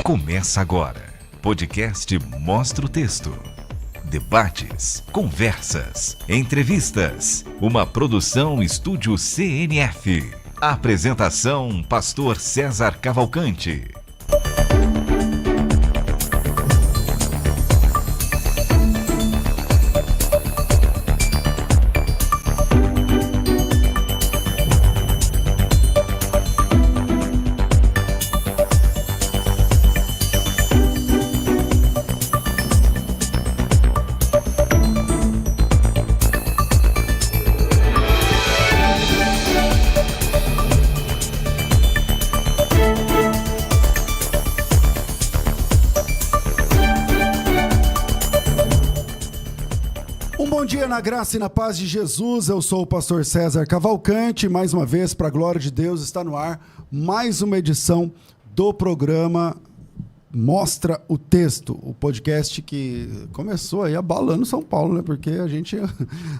Começa agora. Podcast Mostra o Texto. Debates, conversas, entrevistas. Uma produção Estúdio CNF. Apresentação: Pastor César Cavalcante. Na graça e na paz de Jesus, eu sou o pastor César Cavalcante, mais uma vez, para a glória de Deus, está no ar mais uma edição do programa Mostra o Texto, o podcast que começou aí abalando São Paulo, né? Porque a gente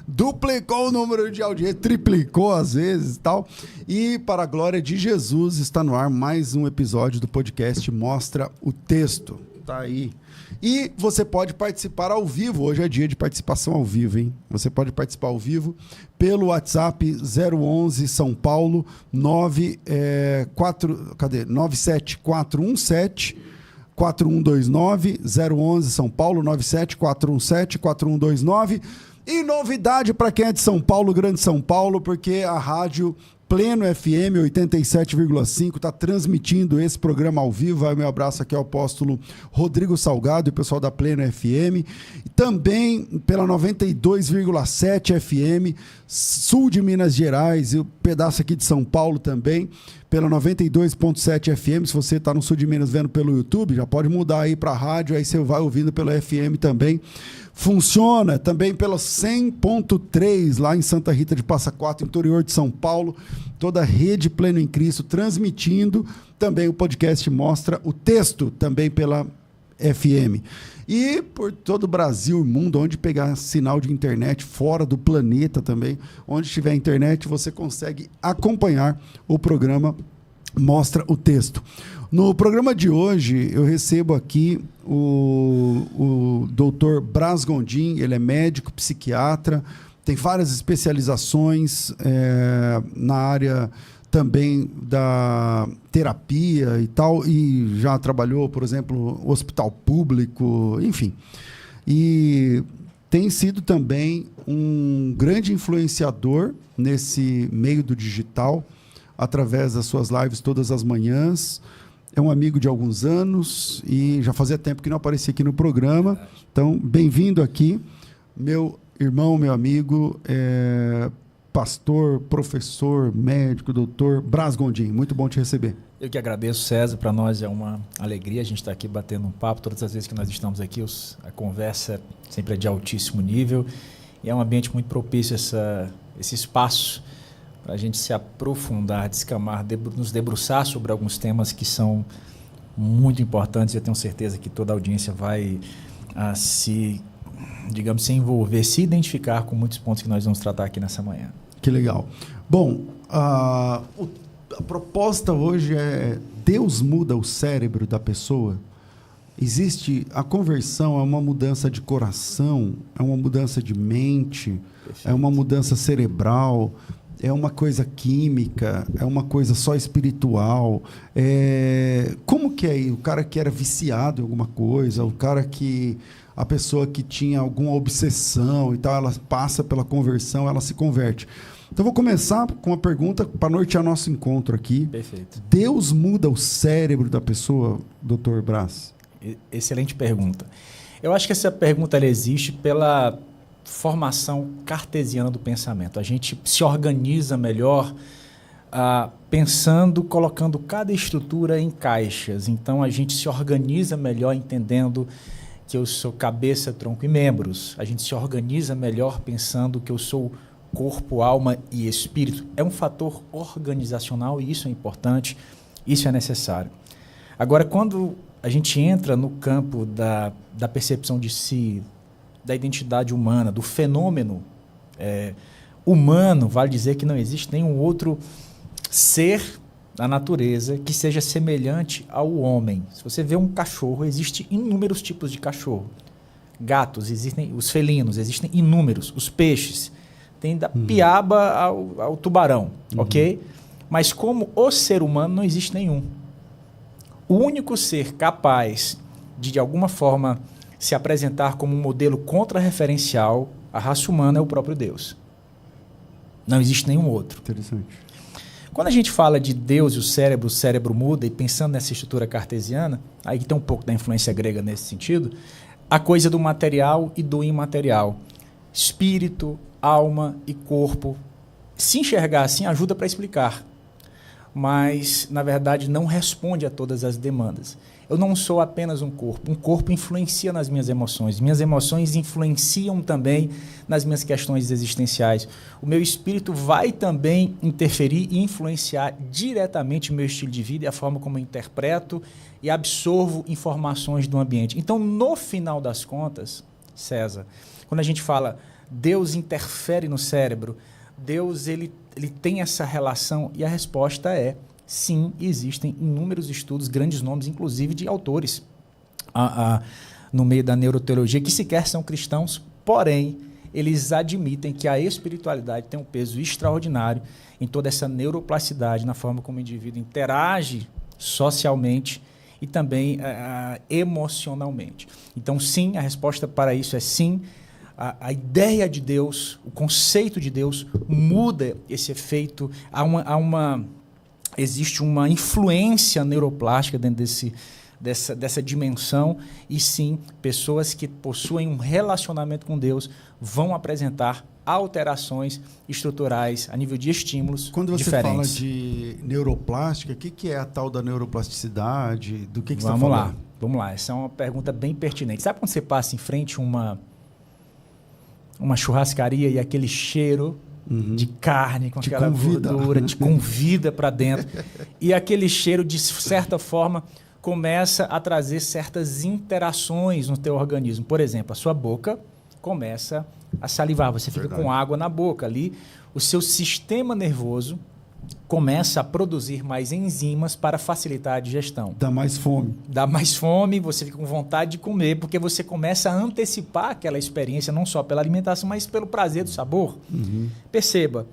duplicou o número de audiência, triplicou às vezes e tal, e para a glória de Jesus está no ar mais um episódio do podcast Mostra o Texto, tá aí. E você pode participar ao vivo, hoje é dia de participação ao vivo, hein? Você pode participar ao vivo pelo WhatsApp 011 São Paulo 97417 4129, 011 São Paulo 97417 4129. E novidade para quem é de São Paulo, Grande São Paulo, porque a rádio Pleno FM 87,5 está transmitindo esse programa ao vivo. Vai meu abraço aqui ao apóstolo Rodrigo Salgado e o pessoal da Pleno FM. E também pela 92,7 FM, sul de Minas Gerais e o pedaço aqui de São Paulo também, pela 92,7 FM. Se você está no sul de Minas vendo pelo YouTube, já pode mudar aí para a rádio, aí você vai ouvindo pelo FM também. Funciona também pela 100.3 lá em Santa Rita de Passa Quatro, interior de São Paulo. Toda a rede Pleno em Cristo transmitindo. Também o podcast Mostra o Texto, também pela FM. E por todo o Brasil e mundo, onde pegar sinal de internet, fora do planeta também, onde tiver internet, você consegue acompanhar o programa Mostra o Texto. No programa de hoje, eu recebo aqui o Dr. Braz Gondim. Ele é médico, psiquiatra, tem várias especializações na área também da terapia e tal, e já trabalhou, por exemplo, no hospital público, enfim. E tem sido também um grande influenciador nesse meio do digital, através das suas lives todas as manhãs. É um amigo de alguns anos e já fazia tempo que não aparecia aqui no programa. Então, bem-vindo aqui, meu irmão, meu amigo, pastor, professor, médico, doutor Braz Gondim. Muito bom te receber. Eu que agradeço, César. Para nós é uma alegria a gente estar aqui batendo um papo. Todas as vezes que nós estamos aqui, a conversa sempre é de altíssimo nível. E é um ambiente muito propício esse espaço para a gente se aprofundar, descamar, nos debruçar sobre alguns temas que são muito importantes. Eu tenho certeza que toda a audiência vai se envolver, se identificar com muitos pontos que nós vamos tratar aqui nessa manhã. Que legal. Bom, a proposta hoje é: Deus muda o cérebro da pessoa? Existe a conversão, é uma mudança de coração, é uma mudança de mente, perfeito, é uma mudança cerebral, é uma coisa química, é uma coisa só espiritual. Como que é o cara que era viciado em alguma coisa, a pessoa que tinha alguma obsessão e tal, ela passa pela conversão, ela se converte. Então, vou começar com uma pergunta para nortear nosso encontro aqui. Perfeito. Deus muda o cérebro da pessoa, Dr. Braz? Excelente pergunta. Eu acho que essa pergunta ela existe pela formação cartesiana do pensamento. A gente se organiza melhor pensando, colocando cada estrutura em caixas. Então, a gente se organiza melhor entendendo que eu sou cabeça, tronco e membros. A gente se organiza melhor pensando que eu sou corpo, alma e espírito. É um fator organizacional e isso é importante, isso é necessário. Agora, quando a gente entra no campo da percepção de si, da identidade humana, do fenômeno humano, vale dizer que não existe nenhum outro ser da natureza que seja semelhante ao homem. Se você vê um cachorro, existem inúmeros tipos de cachorro. Gatos, existem os felinos, existem inúmeros. Os peixes, tem da piaba ao tubarão, ok? Mas como o ser humano, não existe nenhum. O único ser capaz de alguma forma, se apresentar como um modelo contra-referencial à raça humana é o próprio Deus. Não existe nenhum outro. Interessante. Quando a gente fala de Deus e o cérebro muda, e pensando nessa estrutura cartesiana, aí tem um pouco da influência grega nesse sentido, a coisa do material e do imaterial. Espírito, alma e corpo. Se enxergar assim ajuda para explicar, mas, na verdade, não responde a todas as demandas. Eu não sou apenas um corpo influencia nas minhas emoções influenciam também nas minhas questões existenciais. O meu espírito vai também interferir e influenciar diretamente o meu estilo de vida e a forma como eu interpreto e absorvo informações do ambiente. Então, no final das contas, César, quando a gente fala Deus interfere no cérebro, Deus ele tem essa relação, e a resposta é sim, existem inúmeros estudos, grandes nomes, inclusive de autores no meio da neuroteologia, que sequer são cristãos, porém, eles admitem que a espiritualidade tem um peso extraordinário em toda essa neuroplasticidade, na forma como o indivíduo interage socialmente e também emocionalmente. Então, sim, a resposta para isso é sim. A ideia de Deus, o conceito de Deus muda esse efeito. Existe uma influência neuroplástica dentro dessa dimensão, e sim, pessoas que possuem um relacionamento com Deus vão apresentar alterações estruturais a nível de estímulos Quando você diferentes. fala de neuroplástica, o que é a tal da neuroplasticidade? Do que você está falando? Vamos lá. Essa é uma pergunta bem pertinente. Sabe quando você passa em frente a uma churrascaria e aquele cheiro de carne com aquela gordura te convida para dentro, e aquele cheiro, de certa forma, começa a trazer certas interações no teu organismo. Por exemplo, a sua boca começa a salivar, você fica com água na boca ali, o seu sistema nervoso começa a produzir mais enzimas para facilitar a digestão. Dá mais fome. Dá mais fome, você fica com vontade de comer, porque você começa a antecipar aquela experiência, não só pela alimentação, mas pelo prazer do sabor. Perceba,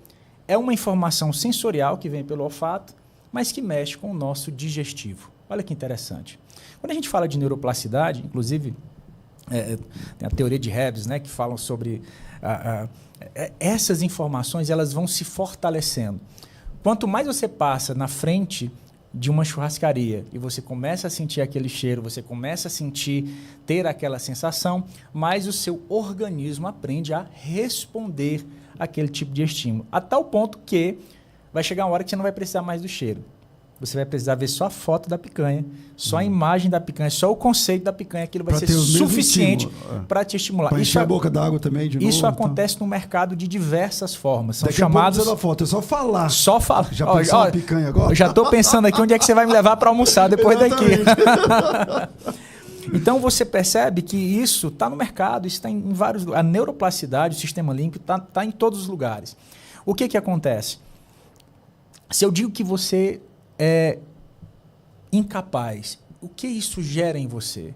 é uma informação sensorial que vem pelo olfato, mas que mexe com o nosso digestivo. Olha que interessante. Quando a gente fala de neuroplasticidade, inclusive, tem a teoria de Rebs, né, que falam sobre essas informações, elas vão se fortalecendo. Quanto mais você passa na frente de uma churrascaria e você começa a sentir aquele cheiro, você começa a ter aquela sensação, mais o seu organismo aprende a responder àquele tipo de estímulo. A tal ponto que vai chegar uma hora que você não vai precisar mais do cheiro. Você vai precisar ver só a foto da picanha, só a imagem da picanha, só o conceito da picanha. Aquilo vai ser suficiente para te estimular. Para encher a boca d'água também, de novo. Isso acontece no mercado de diversas formas. São Daqui chamados... a pouco da foto, é só falar. Só falar. Já pensou na picanha agora? Eu já estou pensando aqui onde é que você vai me levar para almoçar depois daqui. Então você percebe que isso está no mercado, isso está em vários lugares. A neuroplasticidade, o sistema límpido, está em todos os lugares. O que acontece? Se eu digo que você é incapaz, o que isso gera em você?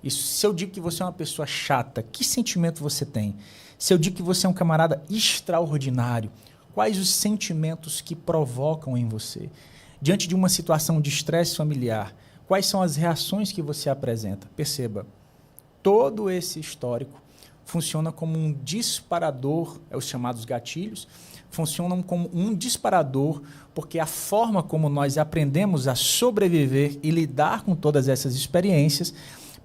Se eu digo que você é uma pessoa chata, que sentimento você tem? Se eu digo que você é um camarada extraordinário, quais os sentimentos que provocam em você? Diante de uma situação de estresse familiar, quais são as reações que você apresenta? Perceba, todo esse histórico funciona como um disparador, os chamados gatilhos, funcionam como um disparador, porque a forma como nós aprendemos a sobreviver e lidar com todas essas experiências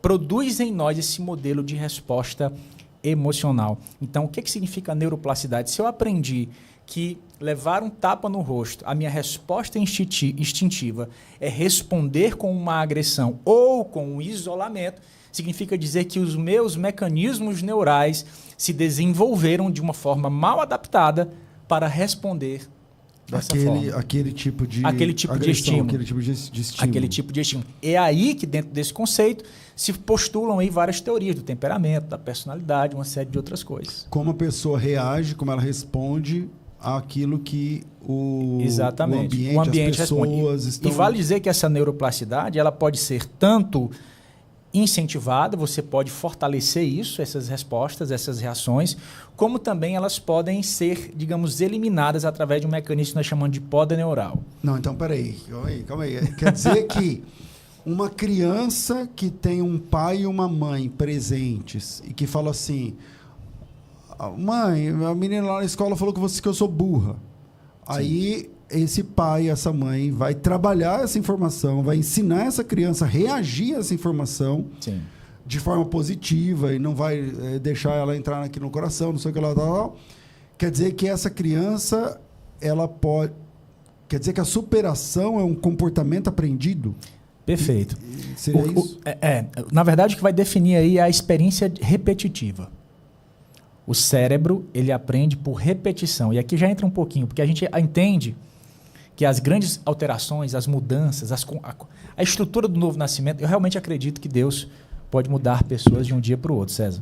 produz em nós esse modelo de resposta emocional. Então, o que significa neuroplasticidade? Se eu aprendi que levar um tapa no rosto, a minha resposta instintiva é responder com uma agressão ou com um isolamento, significa dizer que os meus mecanismos neurais se desenvolveram de uma forma mal adaptada para responder dessa forma. Aquele tipo de estímulo. Aquele tipo de estímulo. É aí que, dentro desse conceito, se postulam aí várias teorias do temperamento, da personalidade, uma série de outras coisas. Como a pessoa reage, como ela responde àquilo que o Exatamente. ambiente, as pessoas responde. estão... E vale dizer que essa neuroplasticidade ela pode ser tanto incentivada, você pode fortalecer isso, essas respostas, essas reações, como também elas podem ser, digamos, eliminadas através de um mecanismo que nós chamamos de poda neural. Não, então peraí, calma aí. Quer dizer que uma criança que tem um pai e uma mãe presentes e que fala assim: mãe, a menina lá na escola falou que eu sou burra. Sim. Aí esse pai, essa mãe vai trabalhar essa informação, vai ensinar essa criança a reagir a essa informação. Sim. De forma positiva e não vai deixar ela entrar aqui no coração, não sei o que lá. Quer dizer que essa criança, ela pode... Quer dizer que a superação é um comportamento aprendido? Perfeito. Seria isso? Na verdade, o que vai definir aí é a experiência repetitiva. O cérebro, ele aprende por repetição. E aqui já entra um pouquinho, porque a gente entende que as grandes alterações, as mudanças, a estrutura do novo nascimento, eu realmente acredito que Deus pode mudar pessoas de um dia para o outro, César.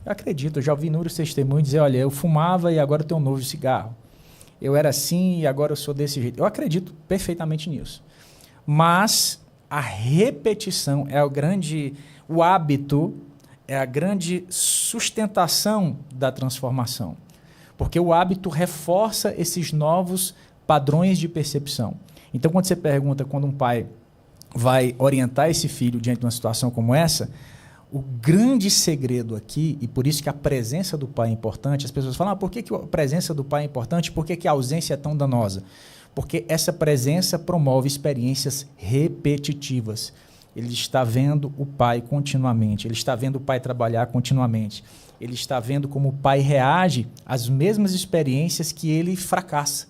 Eu acredito, eu já ouvi inúmeros testemunhos dizer, olha, eu fumava e agora eu tenho um novo cigarro. Eu era assim e agora eu sou desse jeito. Eu acredito perfeitamente nisso. Mas a repetição é o hábito, é a grande sustentação da transformação. Porque o hábito reforça esses novos padrões de percepção. Então, quando você pergunta, quando um pai vai orientar esse filho diante de uma situação como essa, o grande segredo aqui, e por isso que a presença do pai é importante, as pessoas falam, por que a presença do pai é importante? Por que a ausência é tão danosa? Porque essa presença promove experiências repetitivas. Ele está vendo o pai continuamente, ele está vendo o pai trabalhar continuamente, ele está vendo como o pai reage às mesmas experiências que ele fracassa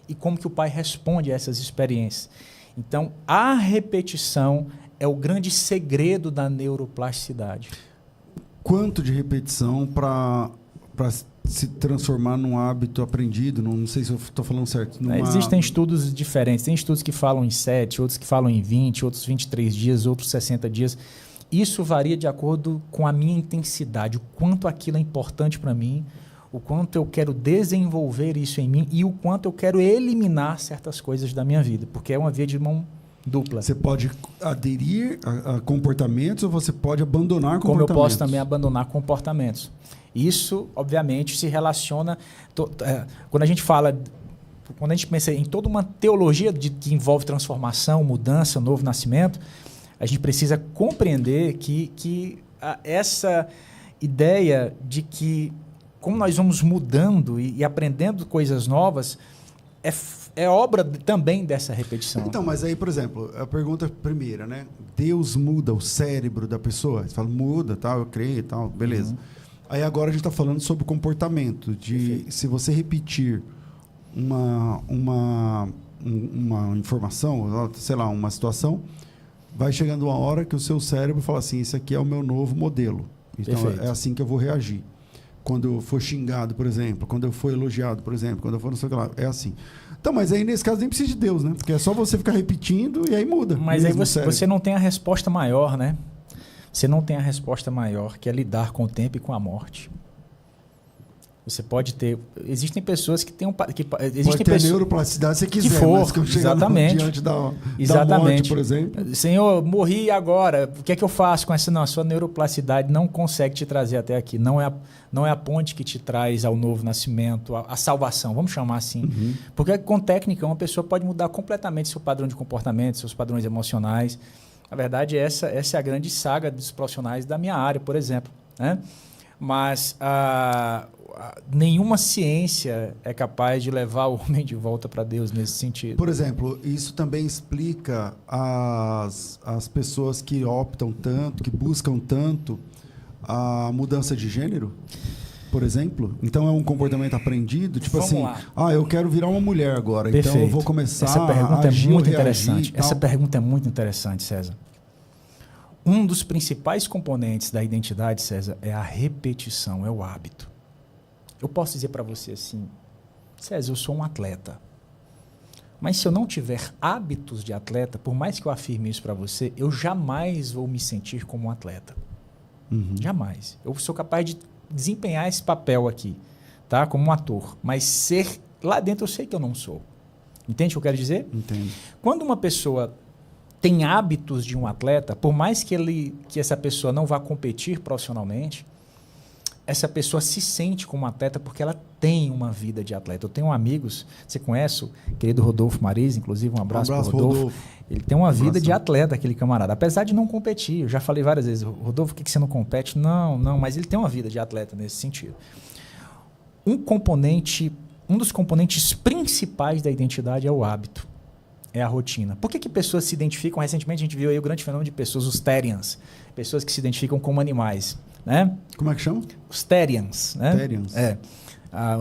e como que o pai responde a essas experiências. Então, a repetição é o grande segredo da neuroplasticidade. Quanto de repetição para se transformar num hábito aprendido? Não sei se eu estou falando certo. Existem estudos diferentes. Tem estudos que falam em 7, outros que falam em 20, outros 23 dias, outros 60 dias. Isso varia de acordo com a minha intensidade, o quanto aquilo é importante para mim, o quanto eu quero desenvolver isso em mim e o quanto eu quero eliminar certas coisas da minha vida, porque é uma via de mão dupla. Você pode aderir a comportamentos ou você pode abandonar comportamentos? Como eu posso também abandonar comportamentos. Isso, obviamente, se relaciona... Quando a gente pensa em toda uma teologia que envolve transformação, mudança, novo nascimento, a gente precisa compreender que essa ideia de que como nós vamos mudando e aprendendo coisas novas, é obra também dessa repetição. Então, mas aí, por exemplo, a pergunta primeira, né? Deus muda o cérebro da pessoa? Você fala, muda, tal, eu creio e tal, beleza. Uhum. Aí agora a gente está falando sobre o comportamento, se você repetir uma informação, sei lá, uma situação, vai chegando uma hora que o seu cérebro fala assim, esse aqui é o meu novo modelo. Então, é assim que eu vou reagir. Quando eu for xingado, por exemplo, quando eu for elogiado, por exemplo, quando eu for não sei o que lá, é assim. Então, mas aí nesse caso nem precisa de Deus, né? Porque é só você ficar repetindo e aí muda. Mas aí você não tem a resposta maior, né? Você não tem a resposta maior, que é lidar com o tempo e com a morte. Você pode ter... Existem pessoas que têm pode ter a neuroplasticidade se quiser, que for, mas que eu exatamente. Diante da morte, por exemplo. Senhor, morri agora, o que é que eu faço com essa? Não, a sua neuroplasticidade não consegue te trazer até aqui. Não é a ponte que te traz ao novo nascimento, a salvação, vamos chamar assim. Uhum. Porque com técnica, uma pessoa pode mudar completamente seu padrão de comportamento, seus padrões emocionais. Na verdade, essa é a grande saga dos profissionais da minha área, por exemplo, né? Mas nenhuma ciência é capaz de levar o homem de volta para Deus nesse sentido. Por exemplo, isso também explica as pessoas que optam tanto, que buscam tanto a mudança de gênero, por exemplo. Então é um comportamento aprendido, tipo Vamos assim, lá. Eu quero virar uma mulher agora, Perfeito. Então eu vou começar Essa pergunta a agir, é muito reagir, interessante. Essa pergunta é muito interessante, César. Um dos principais componentes da identidade, César, é a repetição, é o hábito. Eu posso dizer para você assim, César, eu sou um atleta. Mas se eu não tiver hábitos de atleta, por mais que eu afirme isso para você, eu jamais vou me sentir como um atleta. Uhum. Jamais. Eu sou capaz de desempenhar esse papel aqui, tá? Como um ator. Mas ser lá dentro eu sei que eu não sou. Entende o que eu quero dizer? Entendo. Quando uma pessoa tem hábitos de um atleta, por mais que essa pessoa não vá competir profissionalmente, essa pessoa se sente como atleta porque ela tem uma vida de atleta. Eu tenho amigos, você conhece o querido Rodolfo Mariz, inclusive, um abraço para o Rodolfo. Ele tem uma vida de atleta, aquele camarada, apesar de não competir. Eu já falei várias vezes, Rodolfo, por que você não compete? Não, mas ele tem uma vida de atleta nesse sentido. Um dos componentes principais da identidade é o hábito, é a rotina. Por que pessoas se identificam? Recentemente a gente viu aí o grande fenômeno de pessoas, os Therians, pessoas que se identificam como animais. Né? Como é que chama? Os Therians. Né? Therians.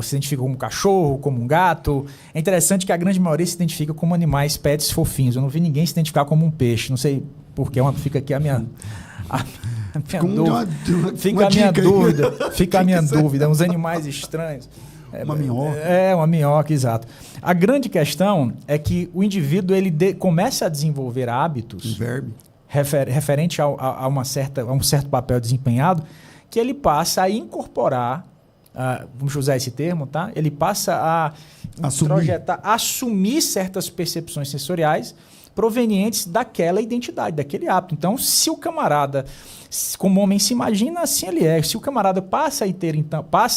Se identifica como um cachorro, como um gato. É interessante que a grande maioria se identifica como animais, pets fofinhos. Eu não vi ninguém se identificar como um peixe. Não sei porquê, fica aqui a minha... Fica a minha dúvida. Fica a minha dúvida. Uns animais estranhos. Uma minhoca. Uma minhoca, exato. A grande questão é que o indivíduo começa a desenvolver hábitos referente a um certo papel desempenhado, que ele passa a incorporar, vamos usar esse termo, tá? Ele passa a assumir certas percepções sensoriais provenientes daquela identidade, daquele hábito. Então, se o camarada, como homem se imagina, assim ele é. Se o camarada passa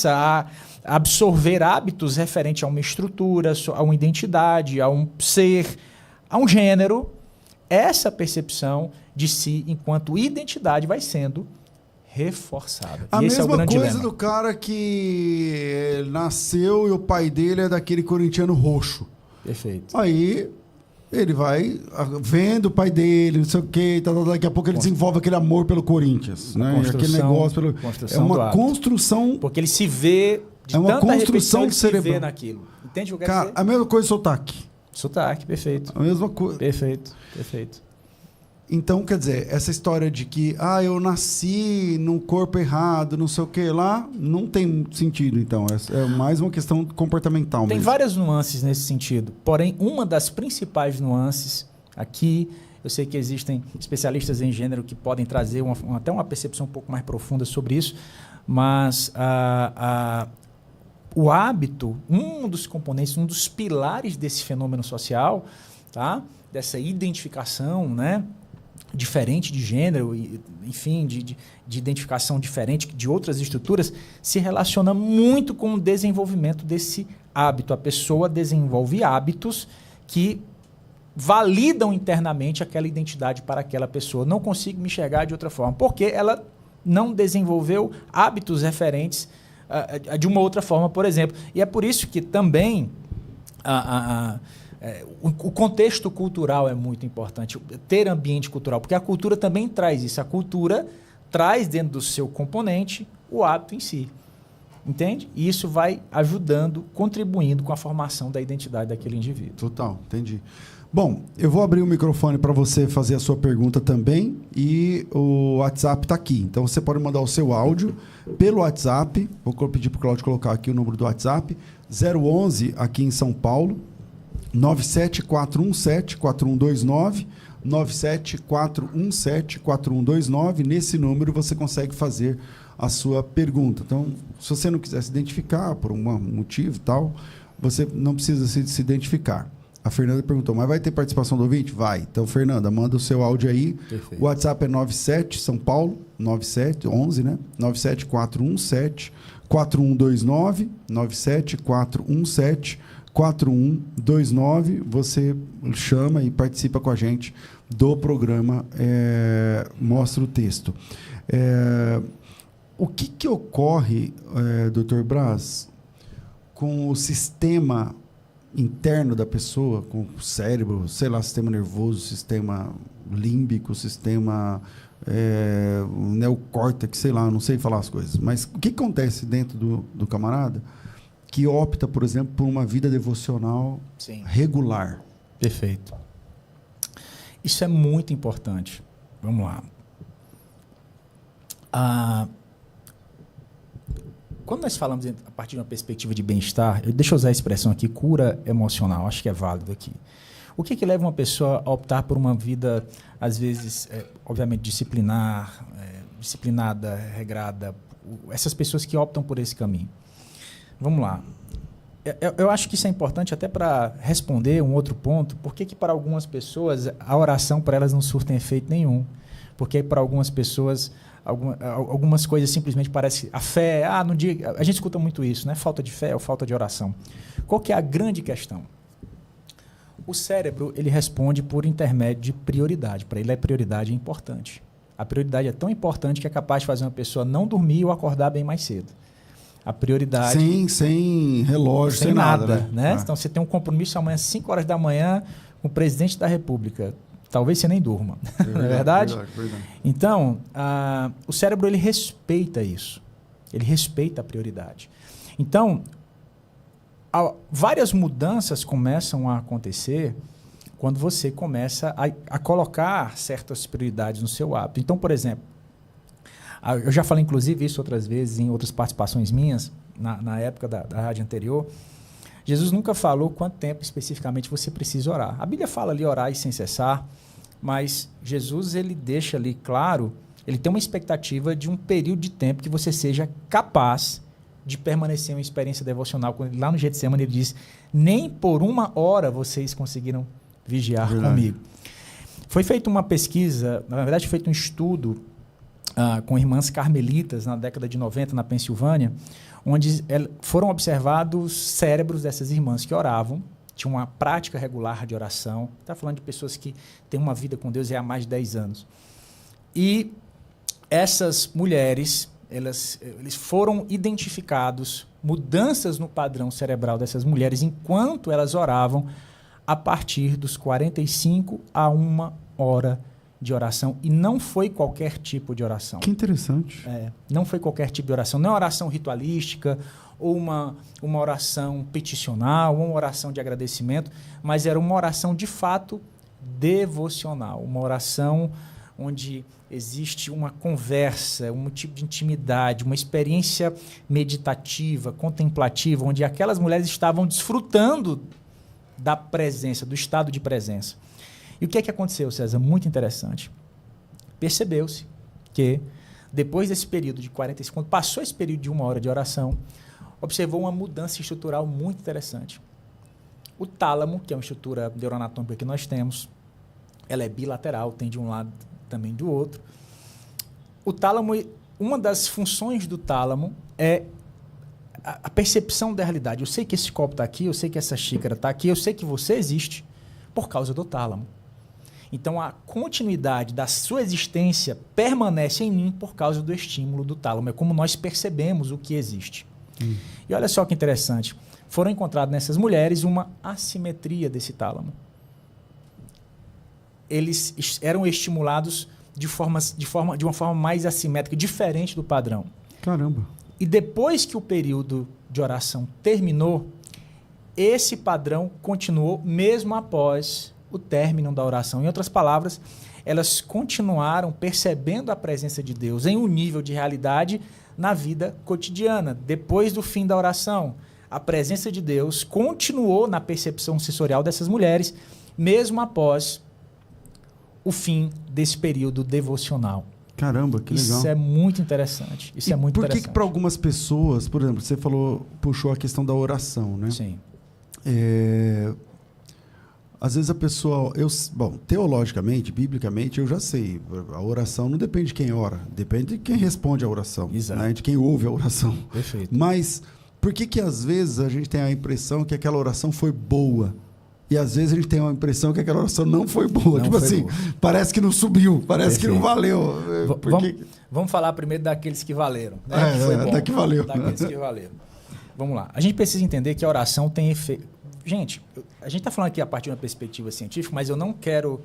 a absorver hábitos referentes a uma estrutura, a uma identidade, a um ser, a um gênero, essa percepção de si enquanto identidade vai sendo reforçada. A esse mesma é o grande coisa dilema. do cara que nasceu e o pai dele é daquele corintiano roxo. Perfeito. Aí ele vai vendo o pai dele, não sei o quê, daqui a pouco ele desenvolve aquele amor pelo Corinthians. Né? Aquele negócio é uma construção. Porque ele se vê de uma tanta construção ele se vê cerebral naquilo. Entende o que eu quero Cara, dizer? a mesma coisa do sotaque. Sotaque, perfeito. A mesma coisa. Perfeito. Então, quer dizer, essa história de que eu nasci num corpo errado, não sei o que lá, não tem sentido, então. É mais uma questão comportamental Tem mesmo. várias nuances nesse sentido. Porém, uma das principais nuances aqui, eu sei que existem especialistas em gênero que podem trazer até uma percepção um pouco mais profunda sobre isso, mas o hábito, um dos componentes, um dos pilares desse fenômeno social, tá? Dessa identificação, né? Diferente de gênero, enfim, de identificação diferente de outras estruturas, se relaciona muito com o desenvolvimento desse hábito. A pessoa desenvolve hábitos que validam internamente aquela identidade para aquela pessoa. Não consigo me enxergar de outra forma, porque ela não desenvolveu hábitos referentes de uma outra forma, por exemplo. E é por isso que também o contexto cultural é muito importante, ter ambiente cultural, porque a cultura também traz isso. A cultura traz dentro do seu componente o hábito em si. Entende? E isso vai ajudando, contribuindo com a formação da identidade daquele indivíduo. Total, entendi. Bom, eu vou abrir o microfone para você fazer a sua pergunta também e o WhatsApp está aqui. Então você pode mandar o seu áudio pelo WhatsApp. Vou pedir para o Cláudio colocar aqui o número do WhatsApp. 011 aqui em São Paulo. 97417-4129, 97417-4129. Nesse número você consegue fazer a sua pergunta. Então, se você não quiser se identificar por um motivo e tal, você não precisa se identificar. A Fernanda perguntou, mas vai ter participação do ouvinte? Vai. Então, Fernanda, manda o seu áudio aí. Perfeito. O WhatsApp é 97, São Paulo, 9711, né? 97417-4129, 97417-4129, você chama e participa com a gente do programa Mostra o Texto. O que ocorre, Dr. Braz, com o sistema interno da pessoa, com o cérebro, sei lá, sistema nervoso, sistema límbico, sistema neocórtex, sei lá, não sei falar as coisas, mas o que acontece dentro do camarada que opta, por exemplo, por uma vida devocional Sim. regular? Perfeito. Isso é muito importante. Vamos lá. Quando nós falamos a partir de uma perspectiva de bem-estar, deixa eu usar a expressão aqui, cura emocional, acho que é válido aqui. O que leva uma pessoa a optar por uma vida, às vezes, obviamente, disciplinada, regrada? Essas pessoas que optam por esse caminho. Vamos lá. Eu acho que isso é importante até para responder um outro ponto. Por que para algumas pessoas a oração para elas não surtem efeito nenhum? Porque para algumas pessoas algumas coisas simplesmente parecem... A fé, no dia, a gente escuta muito isso, né? Falta de fé ou falta de oração. Qual que é a grande questão? O cérebro, ele responde por intermédio de prioridade. Para ele, a prioridade é importante. A prioridade é tão importante que é capaz de fazer uma pessoa não dormir ou acordar bem mais cedo. A prioridade... Sem relógio, sem nada, né? Então, você tem um compromisso amanhã às 5 horas da manhã com o presidente da República. Talvez você nem durma. Não é verdade? Verdade. Então, o cérebro, ele respeita isso. Ele respeita a prioridade. Então, várias mudanças começam a acontecer quando você começa a colocar certas prioridades no seu hábito. Então, por exemplo, eu já falei, inclusive, isso outras vezes em outras participações minhas, na época da rádio anterior. Jesus nunca falou quanto tempo especificamente você precisa orar. A Bíblia fala ali orar e sem cessar, mas Jesus, ele deixa ali claro, ele tem uma expectativa de um período de tempo que você seja capaz de permanecer em uma experiência devocional. Lá no Getsemane ele diz, nem por 1 hora vocês conseguiram vigiar comigo. Foi feita uma pesquisa, na verdade foi feito um estudo com irmãs carmelitas na década de 90 na Pensilvânia, onde foram observados cérebros dessas irmãs que oravam, tinham uma prática regular de oração. Está falando de pessoas que têm uma vida com Deus há mais de 10 anos. E essas mulheres, eles foram identificados mudanças no padrão cerebral dessas mulheres enquanto elas oravam a partir dos 45 a 1 hora de oração. E não foi qualquer tipo de oração. Que interessante. Não foi qualquer tipo de oração. Não é oração ritualística ou uma oração peticional ou uma oração de agradecimento, mas era uma oração de fato devocional. Uma oração onde existe uma conversa, um tipo de intimidade, uma experiência meditativa, contemplativa, onde aquelas mulheres estavam desfrutando da presença, do estado de presença. E o que é que aconteceu, César? Muito interessante. Percebeu-se que, depois desse período de 45, quando passou esse período de 1 hora de oração, observou uma mudança estrutural muito interessante. O tálamo, que é uma estrutura neuroanatômica que nós temos, ela é bilateral, tem de um lado também do outro. O tálamo, uma das funções do tálamo é a percepção da realidade. Eu sei que esse copo está aqui, eu sei que essa xícara está aqui, eu sei que você existe por causa do tálamo. Então, a continuidade da sua existência permanece em mim por causa do estímulo do tálamo. É como nós percebemos o que existe. E olha só que interessante. Foram encontradas nessas mulheres uma assimetria desse tálamo. Eles eram estimulados de uma forma mais assimétrica, diferente do padrão. Caramba! E depois que o período de oração terminou, esse padrão continuou mesmo após o término da oração. Em outras palavras, elas continuaram percebendo a presença de Deus em um nível de realidade na vida cotidiana. Depois do fim da oração, a presença de Deus continuou na percepção sensorial dessas mulheres, mesmo após o fim desse período devocional. Caramba, que legal. Isso é muito interessante. Isso é muito interessante. Por que para algumas pessoas, por exemplo, você puxou a questão da oração, né? Sim. Às vezes a pessoa... teologicamente, biblicamente, eu já sei. A oração não depende de quem ora. Depende de quem responde à oração. Exato. Né? De quem ouve a oração. Perfeito. Mas por que às vezes a gente tem a impressão que aquela oração foi boa? E às vezes a gente tem a impressão que aquela oração não foi boa. Não tipo foi assim, boa. Parece que não subiu. Parece que não valeu. Vamos falar primeiro daqueles que valeram. Né? Que valeu. Daqueles que valeram. Vamos lá. A gente precisa entender que a oração tem efeito. Gente, a gente está falando aqui a partir de uma perspectiva científica, mas eu não quero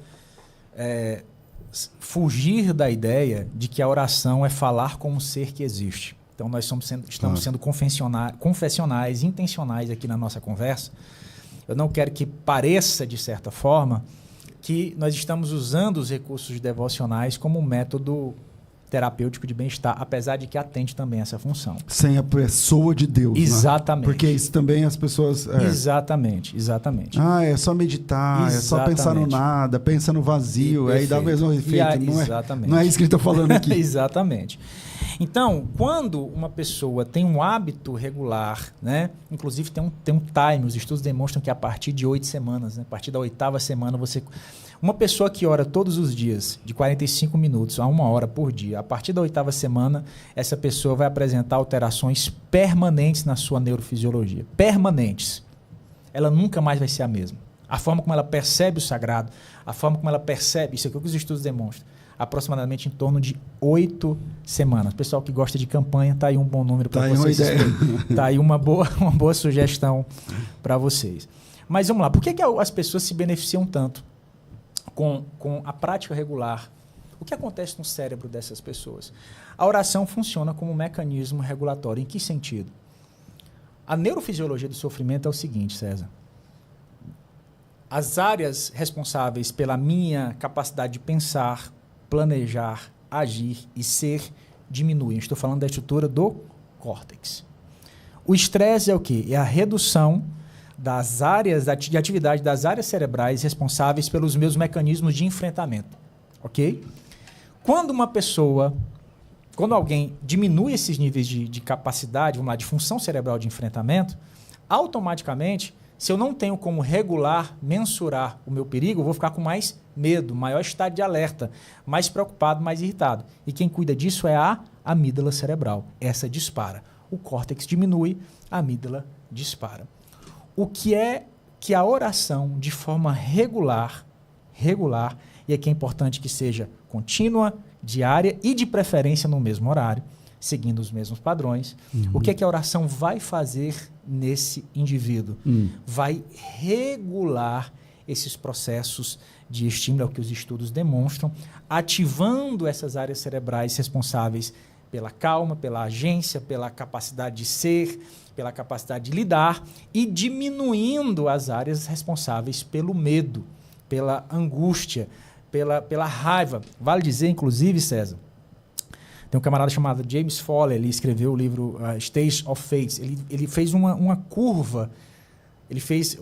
fugir da ideia de que a oração é falar com um ser que existe. Então, nós estamos sendo confessionais, intencionais aqui na nossa conversa. Eu não quero que pareça, de certa forma, que nós estamos usando os recursos devocionais como um método terapêutico de bem-estar, apesar de que atende também essa função. Sem a pessoa de Deus. Exatamente. Né? Porque isso também as pessoas... Exatamente. É só meditar, é só pensar no nada, pensa no vazio, aí dá o mesmo efeito. Não é isso que ele está falando aqui. Exatamente. Então, quando uma pessoa tem um hábito regular, né? Inclusive tem um time, os estudos demonstram que a partir de 8 semanas, né? A partir da 8ª semana, uma pessoa que ora todos os dias, de 45 minutos a 1 hora por dia, a partir da 8ª semana, essa pessoa vai apresentar alterações permanentes na sua neurofisiologia. Permanentes. Ela nunca mais vai ser a mesma. A forma como ela percebe o sagrado, a forma como ela percebe, isso é o que os estudos demonstram, aproximadamente em torno de 8 semanas. Pessoal que gosta de campanha, está aí um bom número para vocês. Está aí uma boa sugestão para vocês. Mas vamos lá, por que as pessoas se beneficiam tanto com a prática regular? O que acontece no cérebro dessas pessoas? A oração funciona como um mecanismo regulatório. Em que sentido? A neurofisiologia do sofrimento é o seguinte, César. As áreas responsáveis pela minha capacidade de pensar, planejar, agir e ser diminuem. Estou falando da estrutura do córtex. O estresse é o quê? É a redução das áreas de atividade das áreas cerebrais responsáveis pelos meus mecanismos de enfrentamento. Ok? Quando alguém diminui esses níveis de capacidade, vamos lá, de função cerebral de enfrentamento, automaticamente, se eu não tenho como regular, mensurar o meu perigo, eu vou ficar com mais medo, maior estado de alerta, mais preocupado, mais irritado. E quem cuida disso é a amígdala cerebral. Essa dispara. O córtex diminui, a amígdala dispara. O que é que a oração, de forma regular, e aqui é importante que seja contínua, diária e de preferência no mesmo horário, seguindo os mesmos padrões, o que é que a oração vai fazer nesse indivíduo? Vai regular esses processos de estímulo, é o que os estudos demonstram, ativando essas áreas cerebrais responsáveis pela calma, pela agência, pela capacidade de ser, pela capacidade de lidar e diminuindo as áreas responsáveis pelo medo, pela angústia, pela raiva. Vale dizer, inclusive, César, tem um camarada chamado James Fowler, ele escreveu o livro State of Faith. Ele fez uma curva, ele fez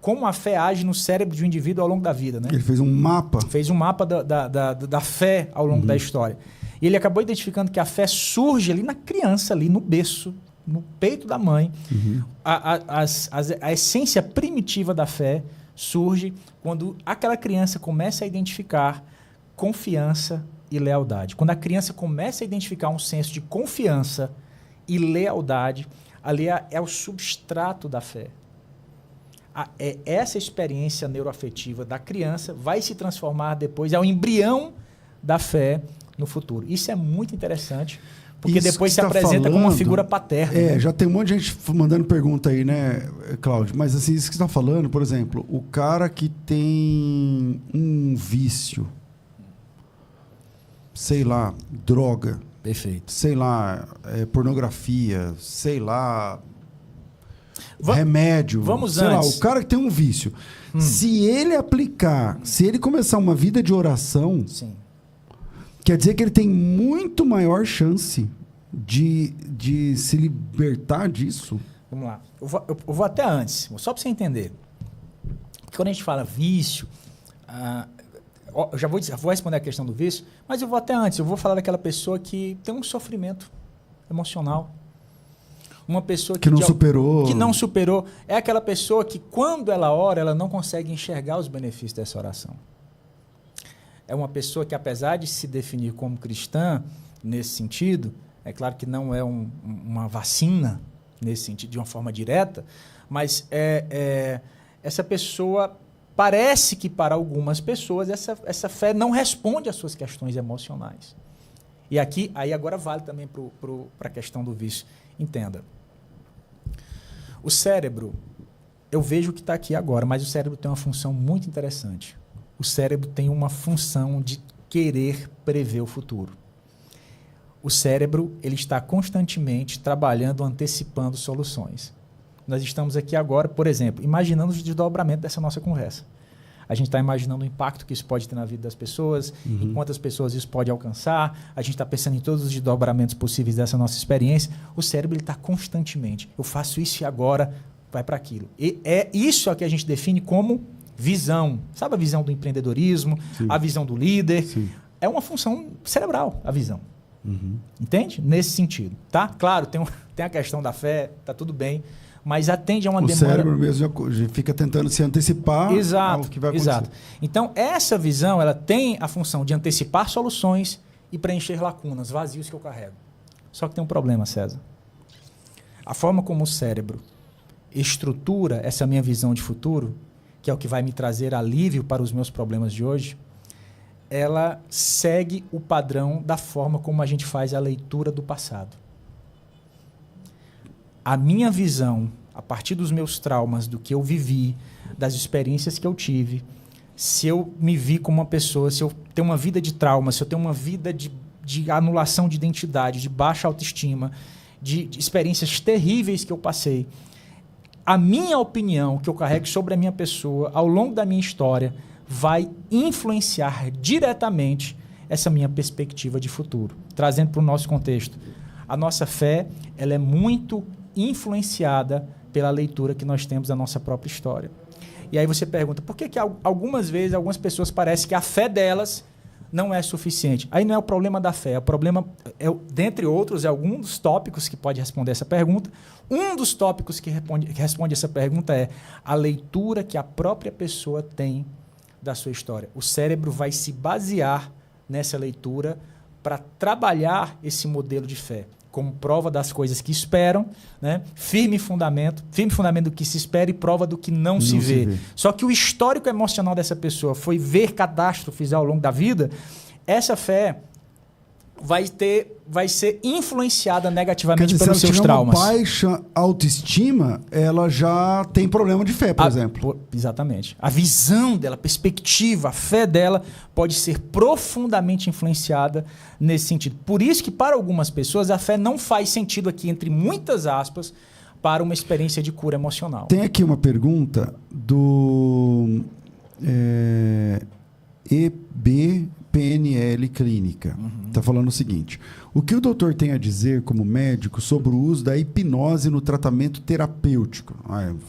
como a fé age no cérebro de um indivíduo ao longo da vida. Né? Ele fez um mapa. Fez um mapa da fé ao longo da história. E ele acabou identificando que a fé surge ali na criança, ali no berço, no peito da mãe. A essência primitiva da fé surge quando aquela criança começa a identificar confiança e lealdade. Quando a criança começa a identificar um senso de confiança e lealdade, ali é o substrato da fé. Essa experiência neuroafetiva da criança vai se transformar depois, é o embrião da fé no futuro. Isso é muito interessante, porque isso depois se apresenta como uma figura paterna. Né? Já tem um monte de gente mandando pergunta aí, né, Cláudio? Mas assim, isso que você está falando, por exemplo, o cara que tem um vício, sei lá, droga. Perfeito. Sei lá, pornografia, sei lá, remédio. Vamos sei antes. lá, o cara que tem um vício. Se ele aplicar, se ele começar uma vida de oração, sim, quer dizer que ele tem muito maior chance de se libertar disso. Vamos lá. Eu vou até antes, só para você entender. Porque quando a gente fala vício, eu já vou responder a questão do vício, mas eu vou até antes. Eu vou falar daquela pessoa que tem um sofrimento emocional. Uma pessoa que não superou. Que não superou. É aquela pessoa que, quando ela ora, ela não consegue enxergar os benefícios dessa oração. É uma pessoa que, apesar de se definir como cristã, nesse sentido, é claro que não é uma vacina, nesse sentido, de uma forma direta, mas essa pessoa, parece que para algumas pessoas, essa fé não responde às suas questões emocionais. E aí agora vale também para a questão do vício. Entenda. O cérebro, eu vejo que está aqui agora, mas o cérebro tem uma função muito interessante. O cérebro tem uma função de querer prever o futuro. O cérebro, ele está constantemente trabalhando, antecipando soluções. Nós estamos aqui agora, por exemplo, imaginando o desdobramento dessa nossa conversa. A gente está imaginando o impacto que isso pode ter na vida das pessoas, em quantas pessoas isso pode alcançar. A gente está pensando em todos os desdobramentos possíveis dessa nossa experiência. O cérebro está constantemente. Eu faço isso e agora vai para aquilo. E é isso que a gente define como visão. Sabe a visão do empreendedorismo? Sim. A visão do líder? Sim. É uma função cerebral, a visão. Entende? Nesse sentido, tá? Claro, tem a questão da fé, tá tudo bem, mas atende a uma demanda... O cérebro mesmo já fica tentando se antecipar ao que vai acontecer. Exato. Então, essa visão, ela tem a função de antecipar soluções e preencher lacunas, vazios que eu carrego. Só que tem um problema, César. A forma como o cérebro estrutura essa minha visão de futuro, que é o que vai me trazer alívio para os meus problemas de hoje, ela segue o padrão da forma como a gente faz a leitura do passado. A minha visão, a partir dos meus traumas, do que eu vivi, das experiências que eu tive, se eu me vi como uma pessoa, se eu tenho uma vida de trauma, se eu tenho uma vida de anulação de identidade, de baixa autoestima, de experiências terríveis que eu passei, a minha opinião que eu carrego sobre a minha pessoa ao longo da minha história vai influenciar diretamente essa minha perspectiva de futuro. Trazendo para o nosso contexto, a nossa fé ela é muito influenciada pela leitura que nós temos da nossa própria história. E aí você pergunta, por que algumas vezes, algumas pessoas parece que a fé delas não é suficiente? Aí não é o problema da fé, o problema, dentre outros, é algum dos tópicos que pode responder essa pergunta. Um dos tópicos que responde essa pergunta é a leitura que a própria pessoa tem da sua história. O cérebro vai se basear nessa leitura para trabalhar esse modelo de fé, como prova das coisas que esperam, né? Firme fundamento do que se espera e prova do que não se vê. Só que o histórico emocional dessa pessoa foi ver catástrofes ao longo da vida, essa fé vai ser influenciada negativamente pelos seus traumas. Se ela tiver uma baixa autoestima, ela já tem problema de fé, por exemplo. Exatamente. A visão dela, a perspectiva, a fé dela pode ser profundamente influenciada nesse sentido. Por isso que, para algumas pessoas, a fé não faz sentido aqui, entre muitas aspas, para uma experiência de cura emocional. Tem aqui uma pergunta do EBPNL Clínica. Está falando o seguinte: o que o doutor tem a dizer como médico sobre o uso da hipnose no tratamento terapêutico?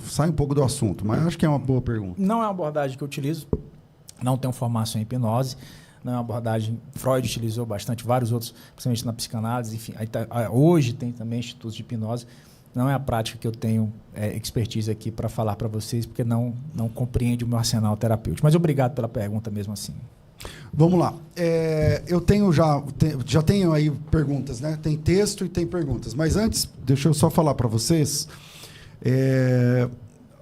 Sai um pouco do assunto, mas acho que é uma boa pergunta. Não é uma abordagem que eu utilizo, não tenho formação em hipnose, não é uma abordagem... Freud utilizou bastante, vários outros, principalmente na psicanálise, enfim. Hoje tem também institutos de hipnose. Não é a prática que eu tenho expertise aqui para falar para vocês, porque não compreende o meu arsenal terapêutico. Mas obrigado pela pergunta mesmo assim. Vamos lá. Eu tenho já tenho aí perguntas, né? Tem texto e tem perguntas. Mas antes, deixa eu só falar para vocês.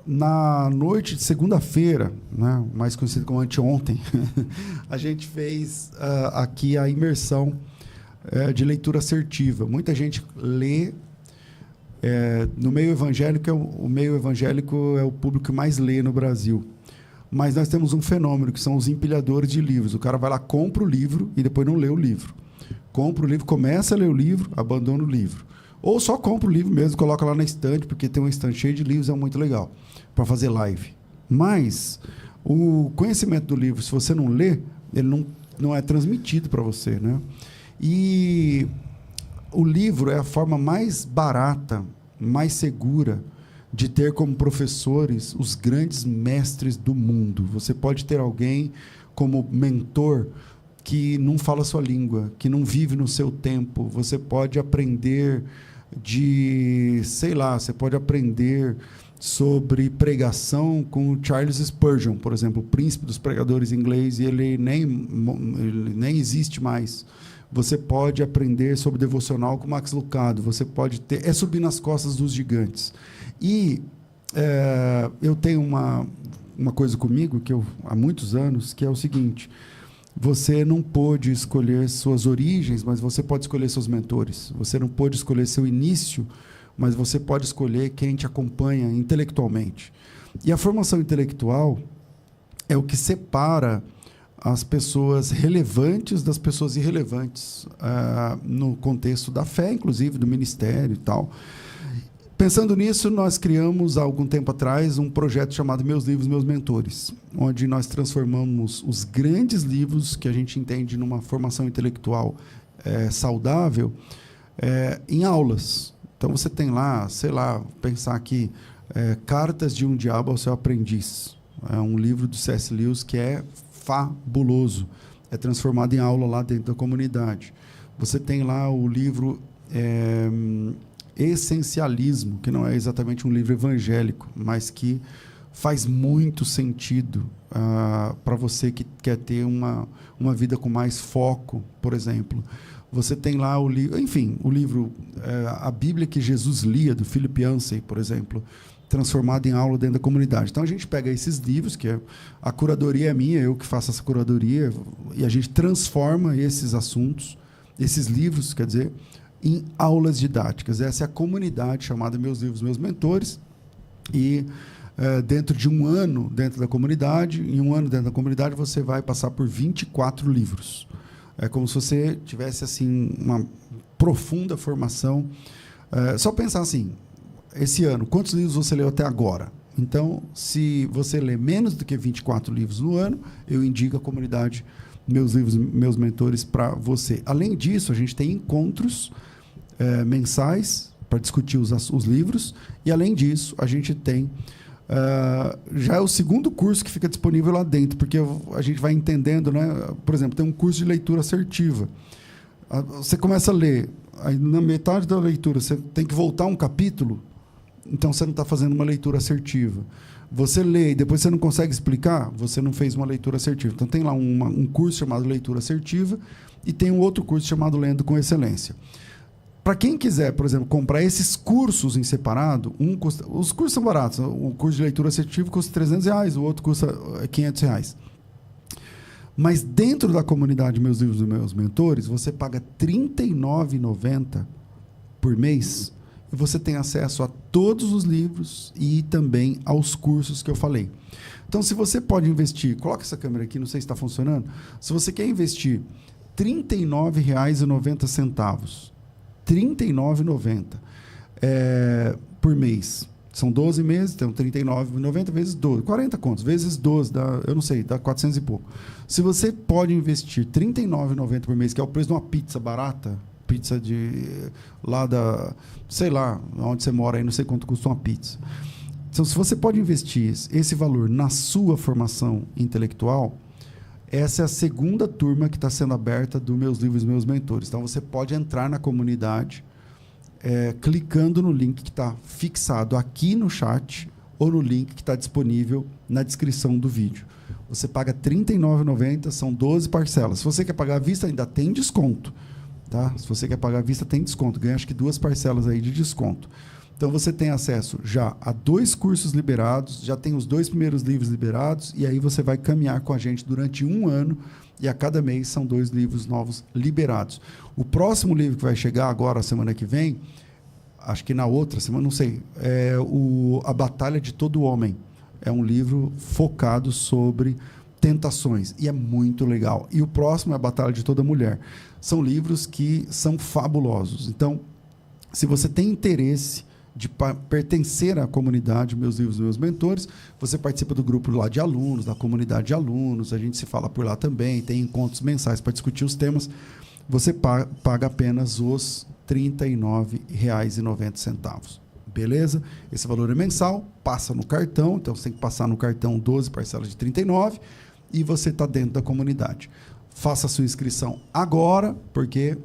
Na noite de segunda-feira, né, mais conhecido como anteontem, a gente fez aqui a imersão de leitura assertiva. Muita gente lê. No meio evangélico, o meio evangélico é o público que mais lê no Brasil. Mas nós temos um fenômeno, que são os empilhadores de livros. O cara vai lá, compra o livro e depois não lê o livro. Compra o livro, começa a ler o livro, abandona o livro. Ou só compra o livro mesmo, coloca lá na estante, porque tem uma estante cheia de livros, é muito legal, para fazer live. Mas o conhecimento do livro, se você não lê, ele não é transmitido para você, né? E o livro é a forma mais barata, mais segura de ter como professores os grandes mestres do mundo. Você pode ter alguém como mentor que não fala a sua língua, que não vive no seu tempo. Você pode aprender você pode aprender sobre pregação com o Charles Spurgeon, por exemplo, o príncipe dos pregadores inglês, e ele nem existe mais. Você pode aprender sobre devocional com Max Lucado. Você pode ter... subir nas costas dos gigantes. E eu tenho uma coisa comigo, que há muitos anos, que é o seguinte: você não pôde escolher suas origens, mas você pode escolher seus mentores. Você não pôde escolher seu início, mas você pode escolher quem te acompanha intelectualmente. E a formação intelectual é o que separa as pessoas relevantes das pessoas irrelevantes, no contexto da fé, inclusive, do ministério e tal. Pensando nisso, nós criamos, há algum tempo atrás, um projeto chamado Meus Livros, Meus Mentores, onde nós transformamos os grandes livros que a gente entende numa formação intelectual saudável em aulas. Então, você tem lá, pensar aqui, Cartas de um Diabo ao Seu Aprendiz. É um livro do C.S. Lewis que é fabuloso. É transformado em aula lá dentro da comunidade. Você tem lá o livro Essencialismo, que não é exatamente um livro evangélico, mas que faz muito sentido para você que quer ter uma vida com mais foco, por exemplo. Você tem lá o livro, enfim, o livro A Bíblia que Jesus lia, do Philip Yancey, por exemplo, transformado em aula dentro da comunidade. Então, a gente pega esses livros, que a curadoria é minha, eu que faço essa curadoria, e a gente transforma esses assuntos, esses livros, quer dizer, em aulas didáticas. Essa é a comunidade chamada Meus Livros, Meus Mentores, e dentro de um ano dentro da comunidade, em um ano dentro da comunidade, você vai passar por 24 livros. É como se você tivesse assim, uma profunda formação. Só pensar assim, esse ano, quantos livros você leu até agora? Então, se você lê menos do que 24 livros no ano, eu indico a comunidade Meus Livros, Meus Mentores para você. Além disso, a gente tem encontros mensais para discutir os livros, e além disso, a gente tem já é o segundo curso que fica disponível lá dentro, porque a gente vai entendendo, né? Por exemplo, tem um curso de leitura assertiva. Você começa a ler, aí na metade da leitura você tem que voltar um capítulo, então você não está fazendo uma leitura assertiva. Você lê e depois você não consegue explicar, você não fez uma leitura assertiva. Então tem lá um curso chamado Leitura Assertiva e tem um outro curso chamado Lendo com Excelência. Para quem quiser, por exemplo, comprar esses cursos em separado, os cursos são baratos. O curso de leitura assertiva custa R$300, o outro custa R$500. Mas dentro da comunidade Meus Livros e Meus Mentores, você paga R$ 39,90 por mês e você tem acesso a todos os livros e também aos cursos que eu falei. Então, se você pode investir, coloca essa câmera aqui, não sei se está funcionando. Se você quer investir R$ 39,90, R$ 39,90 por mês. São 12 meses, então R$ 39,90 vezes 12. 40 contos, vezes 12, eu não sei, dá 400 e pouco. Se você pode investir R$ 39,90 por mês, que é o preço de uma pizza barata, pizza lá sei lá, onde você mora aí, não sei quanto custa uma pizza. Então, se você pode investir esse valor na sua formação intelectual, essa é a segunda turma que está sendo aberta do Meus Livros e Meus Mentores. Então, você pode entrar na comunidade clicando no link que está fixado aqui no chat ou no link que está disponível na descrição do vídeo. Você paga R$ 39,90, são 12 parcelas. Se você quer pagar à vista, ainda tem desconto. Tá? Se você quer pagar à vista, tem desconto. Ganha acho que 2 parcelas aí de desconto. Então, você tem acesso já a 2 cursos liberados, já tem os 2 primeiros livros liberados, e aí você vai caminhar com a gente durante um ano, e a cada mês são 2 livros novos liberados. O próximo livro que vai chegar agora, semana que vem, acho que na outra semana, não sei, é A Batalha de Todo Homem. É um livro focado sobre tentações, e é muito legal. E o próximo é A Batalha de Toda Mulher. São livros que são fabulosos. Então, se você tem interesse de pertencer à comunidade Meus Livros e Meus Mentores, você participa do grupo lá de alunos, da comunidade de alunos, a gente se fala por lá também, tem encontros mensais para discutir os temas. Você paga apenas os R$ 39,90. Beleza? Esse valor é mensal, passa no cartão, então você tem que passar no cartão 12 parcelas de 39 e você está dentro da comunidade. Faça a sua inscrição agora, porque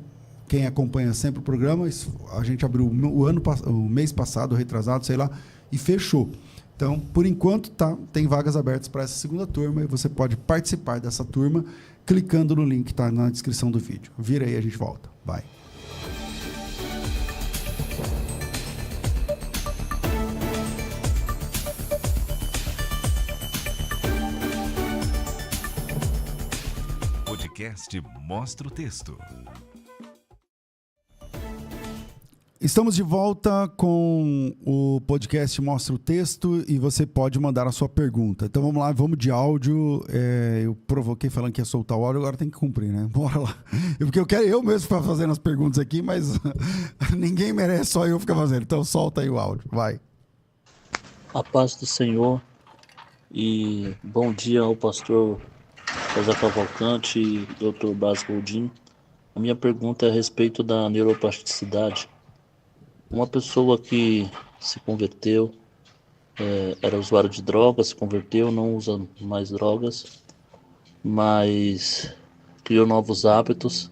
quem acompanha sempre o programa, a gente abriu o mês passado, retrasado, sei lá, e fechou. Então, por enquanto, tem vagas abertas para essa segunda turma e você pode participar dessa turma clicando no link que está na descrição do vídeo. Vira aí, a gente volta. Vai. Podcast Mostra o Texto. Estamos de volta com o podcast Mostra o Texto e você pode mandar a sua pergunta. Então vamos lá, vamos de áudio. Eu provoquei falando que ia soltar o áudio, agora tem que cumprir, né? Bora lá. Porque eu quero eu mesmo ficar fazendo as perguntas aqui, mas ninguém merece, só eu ficar fazendo. Então solta aí o áudio, vai. A paz do Senhor e bom dia ao pastor José Cavalcante e Dr. Bas Goldin. A minha pergunta é a respeito da neuroplasticidade. Uma pessoa que se converteu, era usuário de drogas, se converteu, não usa mais drogas, mas criou novos hábitos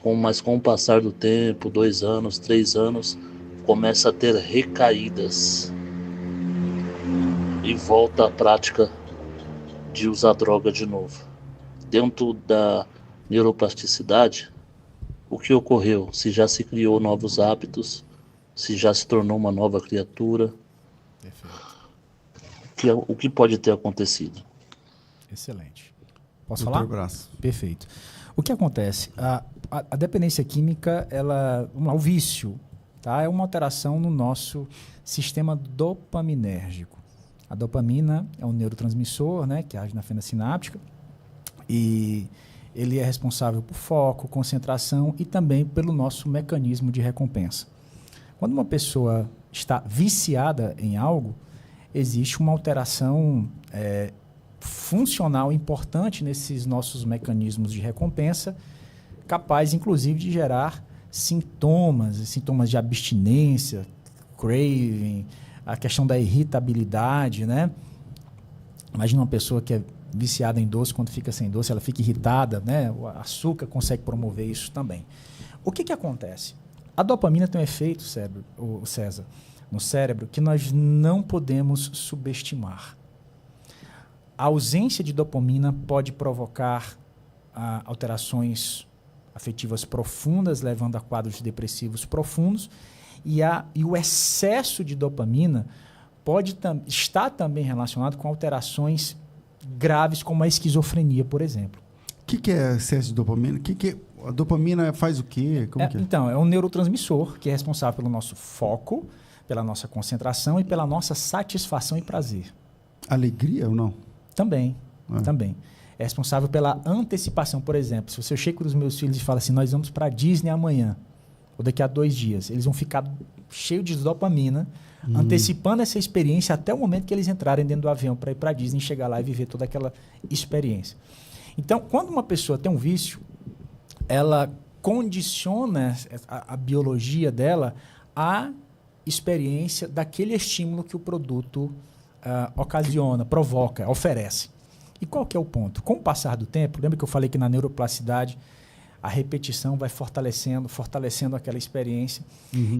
mas com o passar do tempo, 2 anos, 3 anos, começa a ter recaídas e volta à prática de usar droga de novo. Dentro da neuroplasticidade, o que ocorreu? Se já se criou novos hábitos, se já se tornou uma nova criatura, o que pode ter acontecido? Excelente. Posso Doutor falar? Braz. Perfeito. O que acontece? A dependência química, o vício, tá? É uma alteração no nosso sistema dopaminérgico. A dopamina é um neurotransmissor, né, que age na fenda sináptica e ele é responsável por foco, concentração e também pelo nosso mecanismo de recompensa. Quando uma pessoa está viciada em algo, existe uma alteração funcional importante nesses nossos mecanismos de recompensa, capaz, inclusive, de gerar sintomas de abstinência, craving, a questão da irritabilidade, né? Imagina uma pessoa que é viciada em doce, quando fica sem doce, ela fica irritada, né? O açúcar consegue promover isso também. O que acontece? A dopamina tem um efeito, César, no cérebro, que nós não podemos subestimar. A ausência de dopamina pode provocar alterações afetivas profundas, levando a quadros depressivos profundos, e o excesso de dopamina pode estar também relacionado com alterações graves, como a esquizofrenia, por exemplo. O que é excesso de dopamina? A dopamina faz o quê? Como que é? Então, é um neurotransmissor que é responsável pelo nosso foco, pela nossa concentração e pela nossa satisfação e prazer. Alegria ou não? Também. É responsável pela antecipação. Por exemplo, se você chega com os meus filhos e fala assim, nós vamos para a Disney amanhã, ou daqui a 2 dias, eles vão ficar cheios de dopamina, antecipando essa experiência até o momento que eles entrarem dentro do avião para ir para a Disney, chegar lá e viver toda aquela experiência. Então, quando uma pessoa tem um vício, ela condiciona a biologia dela à experiência daquele estímulo que o produto ocasiona, provoca, oferece. E qual que é o ponto? Com o passar do tempo, lembra que eu falei que na neuroplasticidade a repetição vai fortalecendo aquela experiência,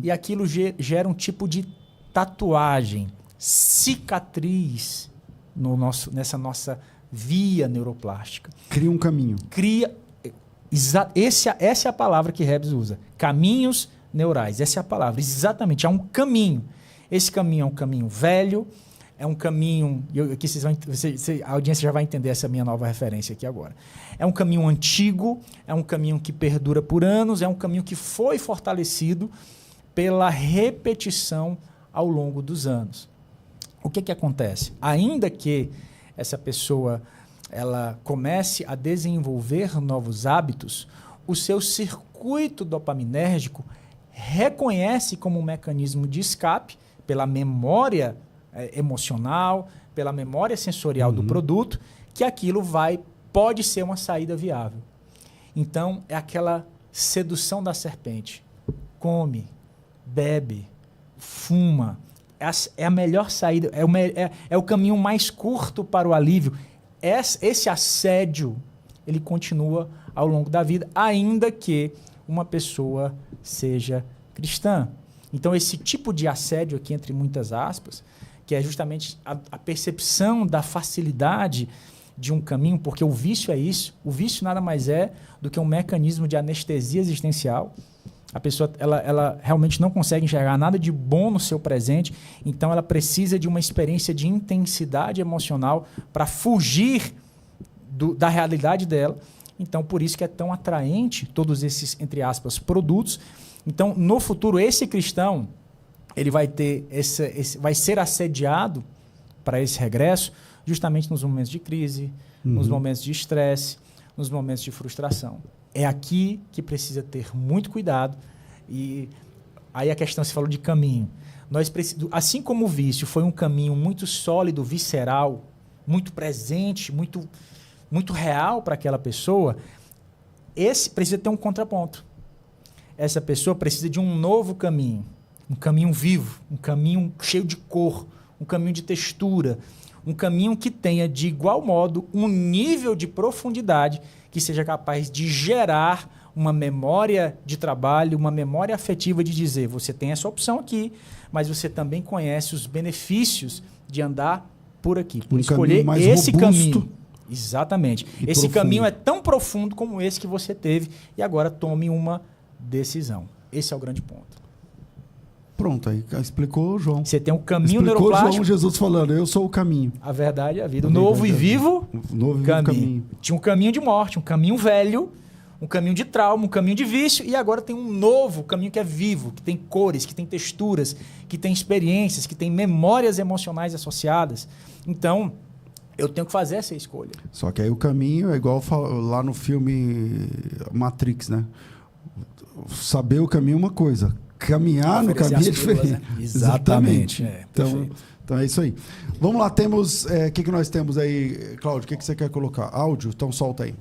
e aquilo gera um tipo de tatuagem, cicatriz nessa nossa via neuroplástica. Cria um caminho. Essa é a palavra que Rebs usa. Caminhos neurais. Essa é a palavra. Exatamente. Há um caminho. Esse caminho é um caminho velho, é um caminho... Aqui a audiência já vai entender essa minha nova referência aqui agora. É um caminho antigo, é um caminho que perdura por anos, é um caminho que foi fortalecido pela repetição ao longo dos anos. O que acontece? Ainda que essa pessoa ela comece a desenvolver novos hábitos, o seu circuito dopaminérgico reconhece como um mecanismo de escape pela memória emocional, pela memória sensorial do produto, que aquilo pode ser uma saída viável. Então, é aquela sedução da serpente. Come, bebe, fuma. É a melhor saída, é o caminho mais curto para o alívio. Esse assédio, ele continua ao longo da vida, ainda que uma pessoa seja cristã. Então, esse tipo de assédio aqui, entre muitas aspas, que é justamente a percepção da facilidade de um caminho, porque o vício é isso. O vício nada mais é do que um mecanismo de anestesia existencial. A pessoa ela realmente não consegue enxergar nada de bom no seu presente, então ela precisa de uma experiência de intensidade emocional para fugir da realidade dela. Então, por isso que é tão atraente todos esses, entre aspas, produtos. Então, no futuro, esse cristão ele vai ter vai ser assediado para esse regresso justamente nos momentos de crise, nos momentos de estresse, nos momentos de frustração. É aqui que precisa ter muito cuidado. E aí a questão, você falou de caminho. Assim como o vício foi um caminho muito sólido, visceral, muito presente, muito real para aquela pessoa, esse precisa ter um contraponto. Essa pessoa precisa de um novo caminho. Um caminho vivo, um caminho cheio de cor, um caminho de textura, um caminho que tenha, de igual modo, um nível de profundidade que seja capaz de gerar uma memória de trabalho, uma memória afetiva de dizer, você tem essa opção aqui, mas você também conhece os benefícios de andar por aqui, por escolher mais esse robusto. caminho. Exatamente. E Esse profundo. caminho é tão profundo como esse que você teve e agora tome uma decisão. Esse é o grande ponto. Pronto, aí explicou o João. Você tem um caminho Explicou neuroplástico, João Jesus falando, eu sou o caminho. a verdade é a vida. O A novo e verdade é a vivo O novo e vivo caminho. Tinha um caminho de morte, um caminho velho, um caminho de trauma, um caminho de vício, e agora tem um novo caminho que é vivo, que tem cores, que tem texturas, que tem experiências, que tem memórias emocionais associadas. Então, eu tenho que fazer essa escolha. Só que aí o caminho é igual lá no filme Matrix, né? Saber o caminho é uma coisa, caminhar no Oferecer caminho é as pílulas, diferente. né? Exatamente. Então, é isso aí. Vamos lá, temos... O que nós temos aí, Cláudio? O que você quer colocar? Áudio? Então solta aí.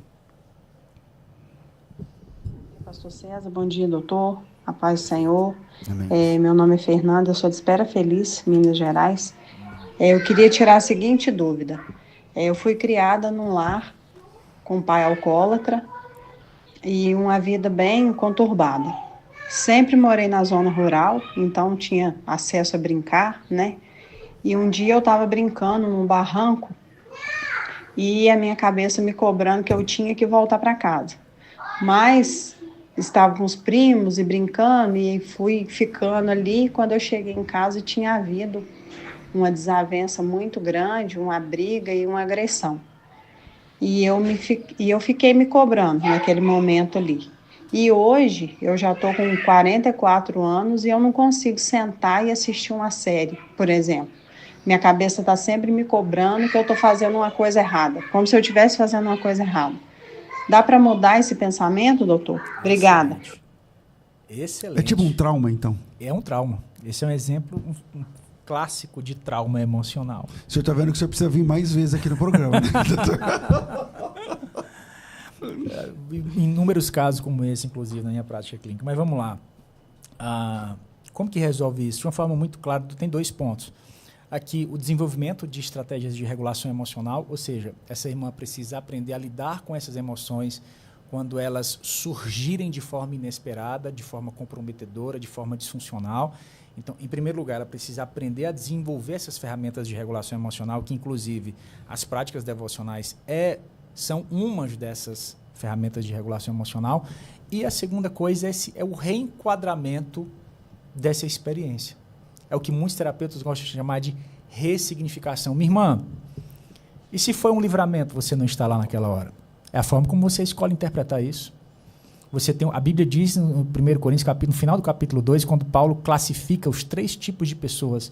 Pastor César, bom dia, doutor. A paz do Senhor. Amém. Meu nome é Fernanda, eu sou de Espera Feliz, Minas Gerais. Eu queria tirar a seguinte dúvida. Eu fui criada num lar com um pai alcoólatra e uma vida bem conturbada. Sempre morei na zona rural, então tinha acesso a brincar, né? E um dia eu estava brincando num barranco e a minha cabeça me cobrando que eu tinha que voltar para casa. Mas estava com os primos e brincando e fui ficando ali. Quando eu cheguei em casa tinha havido uma desavença muito grande, uma briga e uma agressão. E eu fiquei me cobrando naquele momento ali. E hoje eu já estou com 44 anos e eu não consigo sentar e assistir uma série, por exemplo. Minha cabeça está sempre me cobrando que eu estou fazendo uma coisa errada, como se eu estivesse fazendo uma coisa errada. Dá para mudar esse pensamento, doutor? Obrigada. Excelente. É tipo um trauma, então. É um trauma. Esse é um exemplo um clássico de trauma emocional. O senhor está vendo que o senhor precisa vir mais vezes aqui no programa. Né? Inúmeros casos como esse, inclusive, na minha prática clínica. Mas vamos lá. Como que resolve isso? De uma forma muito clara, tem 2 pontos. Aqui, o desenvolvimento de estratégias de regulação emocional, ou seja, essa irmã precisa aprender a lidar com essas emoções quando elas surgirem de forma inesperada, de forma comprometedora, de forma disfuncional. Então, em primeiro lugar, ela precisa aprender a desenvolver essas ferramentas de regulação emocional, que, inclusive, as práticas devocionais são umas dessas ferramentas de regulação emocional. E a segunda coisa é o reenquadramento dessa experiência. É o que muitos terapeutas gostam de chamar de ressignificação. Minha irmã, e se foi um livramento você não está lá naquela hora? É a forma como você escolhe interpretar isso. A Bíblia diz no 1 Coríntios, no final do capítulo 2, quando Paulo classifica os 3 tipos de pessoas,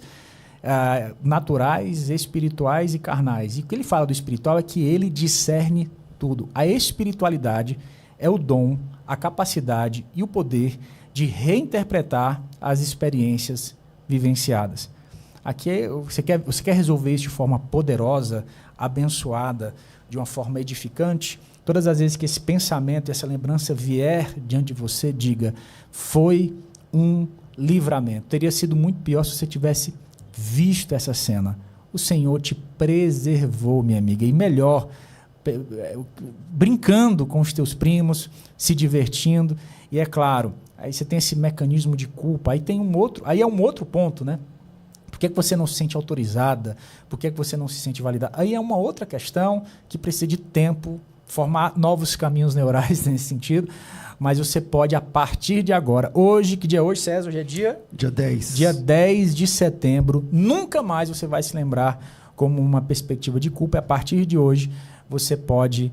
naturais, espirituais e carnais. E o que ele fala do espiritual é que ele discerne tudo. A espiritualidade é o dom, a capacidade e o poder de reinterpretar as experiências vivenciadas. Aqui você quer resolver isso de forma poderosa, abençoada, de uma forma edificante. Todas as vezes que esse pensamento, essa lembrança vier diante de você, diga, foi um livramento. Teria sido muito pior se você tivesse visto essa cena. O Senhor te preservou, minha amiga, e melhor, brincando com os teus primos, se divertindo, e é claro, aí você tem esse mecanismo de culpa, aí é um outro ponto, né? Por que você não se sente autorizada? Por que você não se sente validada? Aí é uma outra questão que precisa de tempo, formar novos caminhos neurais nesse sentido, mas você pode, a partir de agora, hoje, que dia é hoje, César? Hoje é dia 10. Dia 10 de setembro, nunca mais você vai se lembrar como uma perspectiva de culpa. A partir de hoje, você pode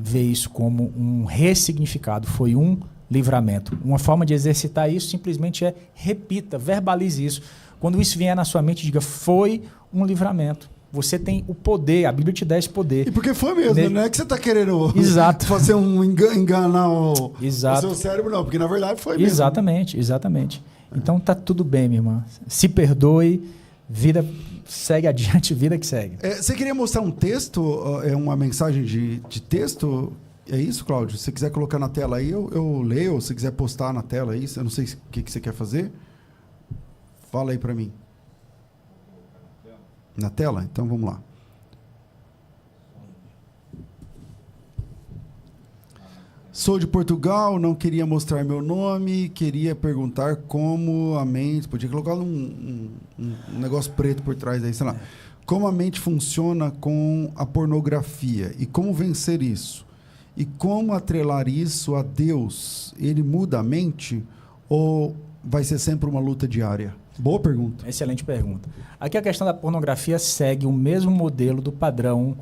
ver isso como um ressignificado. Foi um livramento. Uma forma de exercitar isso simplesmente repita, verbalize isso. Quando isso vier na sua mente, diga, foi um livramento. Você tem o poder, a Bíblia te dá esse poder. E porque foi mesmo, não é que você está querendo fazer enganar o seu cérebro, não, porque na verdade foi mesmo. Exatamente. Então tá tudo bem, minha irmã. Se perdoe, vida segue adiante, vida que segue. Você queria mostrar um texto, uma mensagem de texto? É isso, Cláudio? Se você quiser colocar na tela aí, eu leio, ou se quiser postar na tela aí, eu não sei o que você quer fazer. Fala aí para mim. Na tela? Então vamos lá. Sou de Portugal, não queria mostrar meu nome, queria perguntar como a mente... Podia colocar um negócio preto por trás aí, sei lá. Como a mente funciona com a pornografia e como vencer isso? E como atrelar isso a Deus? Ele muda a mente ou vai ser sempre uma luta diária? Boa pergunta. Excelente pergunta. Aqui a questão da pornografia segue o mesmo modelo do padrão,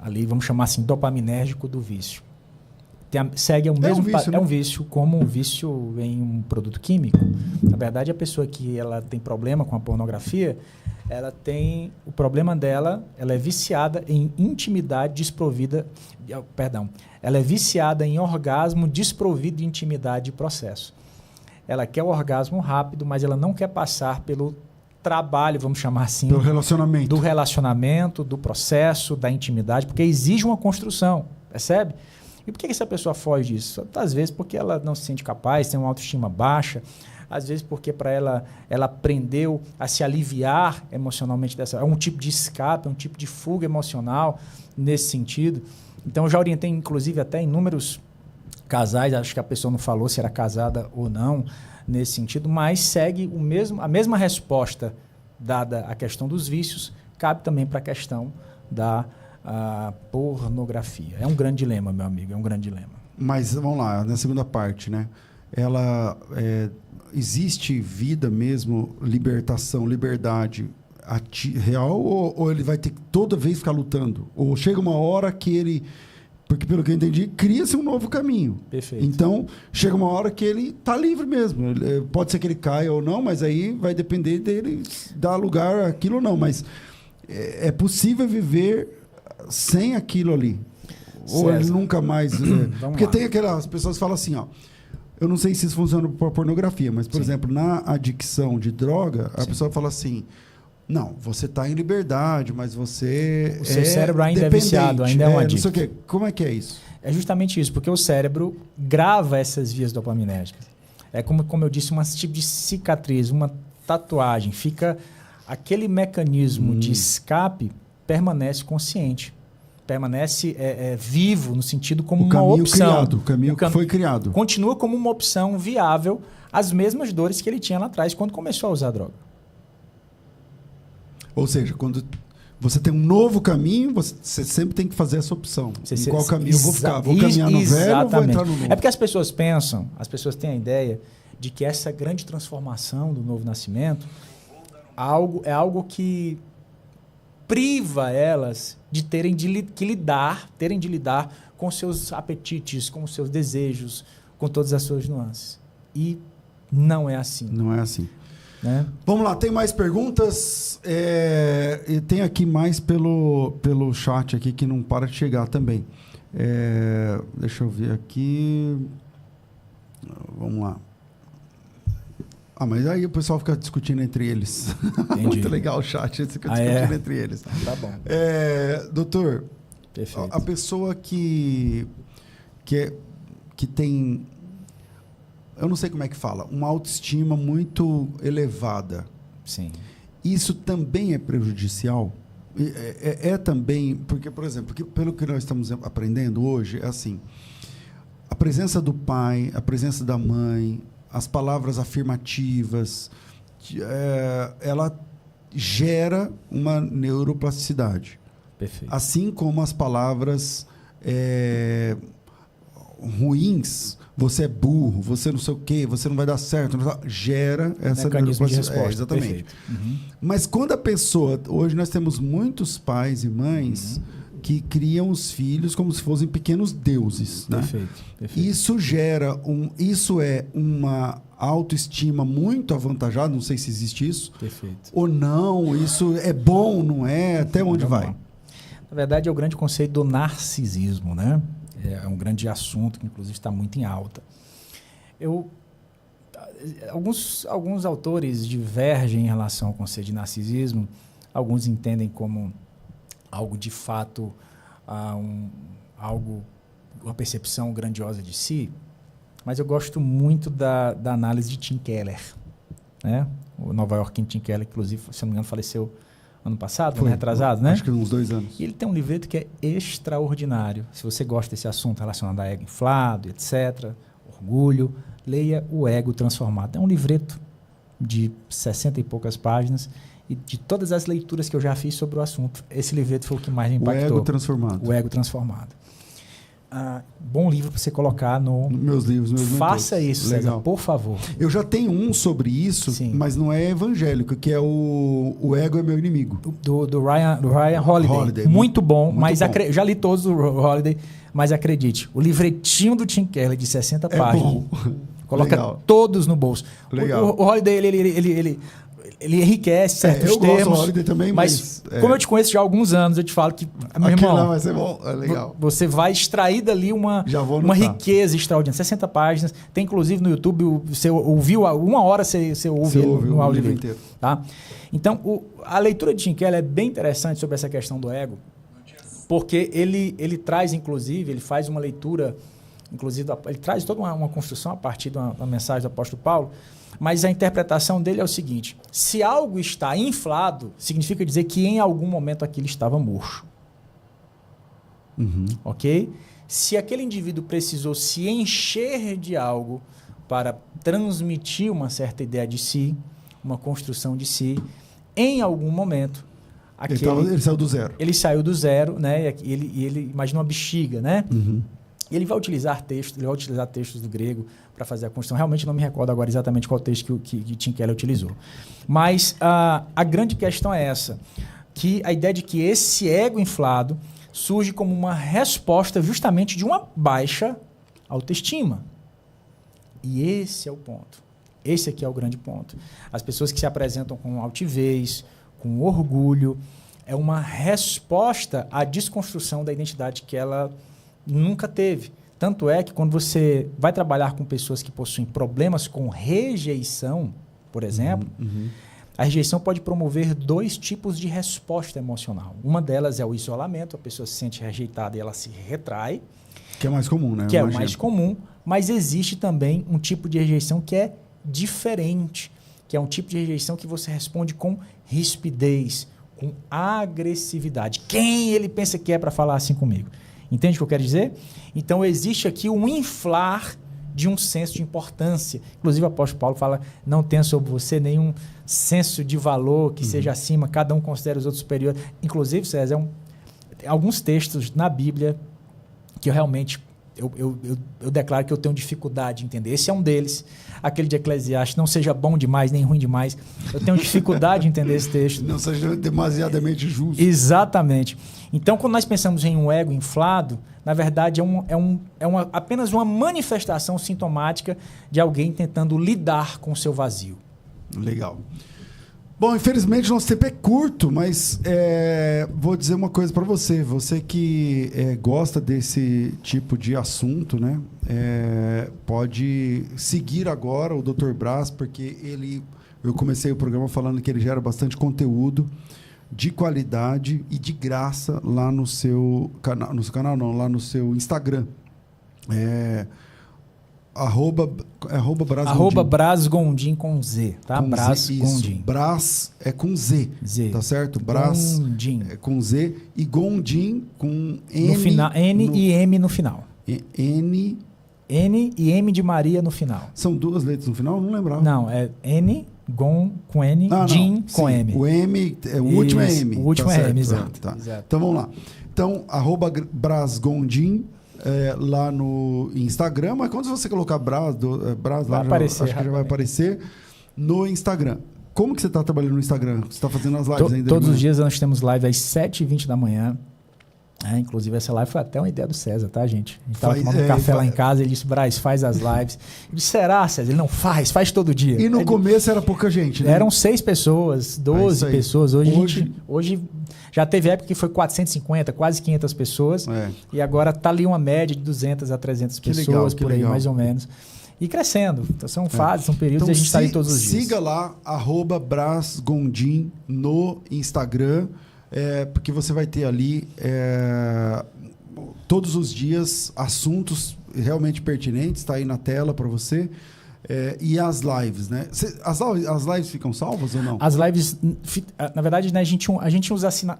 ali vamos chamar assim, dopaminérgico do vício. Segue o mesmo vício, né? É um vício, como um vício em um produto químico. Na verdade, a pessoa que ela tem problema com a pornografia, ela tem o problema dela, ela é viciada em intimidade desprovida, ela é viciada em orgasmo desprovido de intimidade e processo. Ela quer o orgasmo rápido, mas ela não quer passar pelo trabalho, vamos chamar assim, Do relacionamento, do processo, da intimidade, porque exige uma construção, percebe? E por que essa pessoa foge disso? Às vezes porque ela não se sente capaz, tem uma autoestima baixa, às vezes porque para ela aprendeu a se aliviar emocionalmente é um tipo de escape, é um tipo de fuga emocional nesse sentido. Então eu já orientei inclusive até inúmeros casais, acho que a pessoa não falou se era casada ou não nesse sentido, mas segue a mesma resposta dada à questão dos vícios, cabe também para a questão da pornografia. É um grande dilema, meu amigo, é um grande dilema. Mas vamos lá, na segunda parte, né? Existe vida mesmo, libertação, liberdade real, ou ele vai ter que toda vez ficar lutando? Ou chega uma hora que ele... Porque, pelo que eu entendi, cria-se um novo caminho. Perfeito. Então, chega uma hora que ele está livre mesmo. Pode ser que ele caia ou não, mas aí vai depender dele dar lugar àquilo ou não. Mas é possível viver sem aquilo ali. Ou César, ele nunca mais... porque tem aquelas pessoas que falam assim, ó... Eu não sei se isso funciona para pornografia, mas, por exemplo, na adicção de droga, a pessoa fala assim... Não, você está em liberdade, mas você o seu cérebro ainda é viciado, ainda é um adicto. Não sei o quê. Como é que é isso? É justamente isso, porque o cérebro grava essas vias dopaminérgicas. É como eu disse, um tipo de cicatriz, uma tatuagem. Fica aquele mecanismo de escape permanece consciente, permanece vivo no sentido como uma opção. O caminho que foi criado. Continua como uma opção viável, as mesmas dores que ele tinha lá atrás quando começou a usar a droga. Ou seja, quando você tem um novo caminho, você sempre tem que fazer essa opção. Em qual caminho eu vou ficar? Vou caminhar no velho ou vou entrar no novo? É porque as pessoas têm a ideia de que essa grande transformação do novo nascimento é algo que priva elas de terem de lidar com seus apetites, com seus desejos, com todas as suas nuances. E não é assim. Não é assim. Né? Vamos lá, tem mais perguntas? E tem aqui mais pelo chat aqui que não para de chegar também. Deixa eu ver aqui. Vamos lá. Mas aí o pessoal fica discutindo entre eles. Muito legal o chat, eles ficam discutindo entre eles. Tá bom. Doutor, perfeito. A pessoa que tem... Eu não sei como é que fala, uma autoestima muito elevada. Sim. Isso também é prejudicial? Também, porque, por exemplo, pelo que nós estamos aprendendo hoje, é assim, a presença do pai, a presença da mãe, as palavras afirmativas, ela gera uma neuroplasticidade. Perfeito. Assim como as palavras ruins, você é burro, você não sei o quê, você não vai dar certo, gera essa mecanismo de resposta. Exatamente. Mas quando a pessoa... Hoje nós temos muitos pais e mães que criam os filhos como se fossem pequenos deuses. Né? Perfeito. Isso é uma autoestima muito avantajada, não sei se existe isso. Perfeito. Ou não, isso é bom, não é? Até onde vai? Na verdade, é o grande conceito do narcisismo, né? É um grande assunto que, inclusive, está muito em alta. Alguns autores divergem em relação ao conceito de narcisismo. Alguns entendem como algo, de fato, uma percepção grandiosa de si. Mas eu gosto muito da análise de Tim Keller. Né? O nova-iorquino Tim Keller, inclusive, se não me engano, faleceu ano passado, Foi, ano retrasado, né? Acho que uns 2 anos. E ele tem um livreto que é extraordinário. Se você gosta desse assunto relacionado a ego inflado, etc., orgulho, leia O Ego Transformado. É um livreto de 60 e poucas páginas, e de todas as leituras que eu já fiz sobre o assunto, esse livreto foi o que mais me impactou. O Ego Transformado. O Ego Transformado. Bom livro para você colocar no... Meus livros. Faça mentores. isso, Legal. César, por favor. Eu já tenho um sobre isso, Sim. mas não é evangélico, que é o Ego é Meu Inimigo. Do Ryan Holiday. Muito Muito bom, bom. mas já li todos do Holiday, mas acredite, o livretinho do Tim Keller de 60 páginas, Bom. coloca Legal. todos no bolso. Legal. O Holiday, ele enriquece certos eu gosto termos. do Holiday também, mas como eu te conheço já há alguns anos, eu te falo que, meu aquilo irmão, lá vai ser bom. É legal. você vai extrair dali uma riqueza extraordinária. 60 páginas. Tem inclusive no YouTube, você ouviu 1 hora, você ouve no áudio livro dele. inteiro. Tá? Então, a leitura de Tim Keller é bem interessante sobre essa questão do ego, porque ele traz, inclusive, ele faz uma leitura, inclusive, ele traz toda uma construção a partir de uma mensagem do apóstolo Paulo, mas a interpretação dele é o seguinte: se algo está inflado, significa dizer que em algum momento aquilo estava murcho. Uhum. Ok? Se aquele indivíduo precisou se encher de algo para transmitir uma certa ideia de si, uma construção de si, em algum momento, Ele saiu do zero. ele saiu do zero, né? E ele imagina uma bexiga, né? Uhum. E ele vai utilizar textos do grego para fazer a construção. Realmente não me recordo agora exatamente qual texto que Tim Keller utilizou. Mas a grande questão é essa, que a ideia de que esse ego inflado surge como uma resposta justamente de uma baixa autoestima. E esse é o ponto. Esse aqui é o grande ponto. As pessoas que se apresentam com altivez, com orgulho, é uma resposta à desconstrução da identidade que ela nunca teve. Tanto é que quando você vai trabalhar com pessoas que possuem problemas com rejeição, por exemplo, a rejeição pode promover 2 tipos de resposta emocional. Uma delas é o isolamento, a pessoa se sente rejeitada e ela se retrai. Que é mais comum, né? Que é o mais comum, mas existe também um tipo de rejeição que é diferente, que é um tipo de rejeição que você responde com rispidez, com agressividade. Quem ele pensa que é para falar assim comigo? Entende o que eu quero dizer? Então, existe aqui um inflar de um senso de importância. Inclusive, o apóstolo Paulo fala, não tenha sobre você nenhum senso de valor que seja acima, cada um considera os outros superiores. Inclusive, César, alguns textos na Bíblia que eu realmente eu declaro que eu tenho dificuldade de entender. Esse é um deles, aquele de Eclesiastes, não seja bom demais nem ruim demais. Eu tenho dificuldade de entender esse texto. Não seja demasiadamente justo. Exatamente. Então, quando nós pensamos em um ego inflado, na verdade apenas uma manifestação sintomática de alguém tentando lidar com o seu vazio. Legal. Bom, infelizmente nosso tempo é curto, mas vou dizer uma coisa para você. Você que gosta desse tipo de assunto, né? Pode seguir agora o Dr. Braz, porque eu comecei o programa falando que ele gera bastante conteúdo de qualidade e de graça lá no seu canal, lá no seu Instagram. Arroba Braz Gondim com Z, tá? Com Braz Z, Gondim. Braz é com Z, tá certo? Braz Gondim. é com Z e Gondim com N. No final, N e M no final. N e M de Maria no final. São 2 letras no final? Não lembrava. Não, é N, Gon com N, Jim com Sim, M. O M, o último é M. O último tá é certo, M, exato. Tá. Exato. Então vamos lá. Então, @Braz Gondim. Lá no Instagram, mas quando você colocar Braz lá, aparecer, acho que já vai aparecer no Instagram. Como que você está trabalhando no Instagram? Você está fazendo as lives ainda? Todos os dias nós temos live às 7h20 da manhã. Inclusive, essa live foi até uma ideia do César, tá, gente? A gente estava tomando um café lá em casa, ele disse, Braz, faz as lives. Eu disse, será, César? Ele, não, faz todo dia. E no começo era pouca gente, né? Eram 6 pessoas, 12 pessoas. Hoje já teve época que foi 450, quase 500 pessoas. E agora está ali uma média de 200 a 300 pessoas, por aí, mais ou menos. E crescendo. Então, são fases, são períodos, e a gente está ali todos os dias. Siga lá, @Braz Gondim no Instagram. Porque você vai ter ali todos os dias assuntos realmente pertinentes, está aí na tela para você. E as lives, né? As lives ficam salvas ou não? As lives, na verdade, né, a gente tinha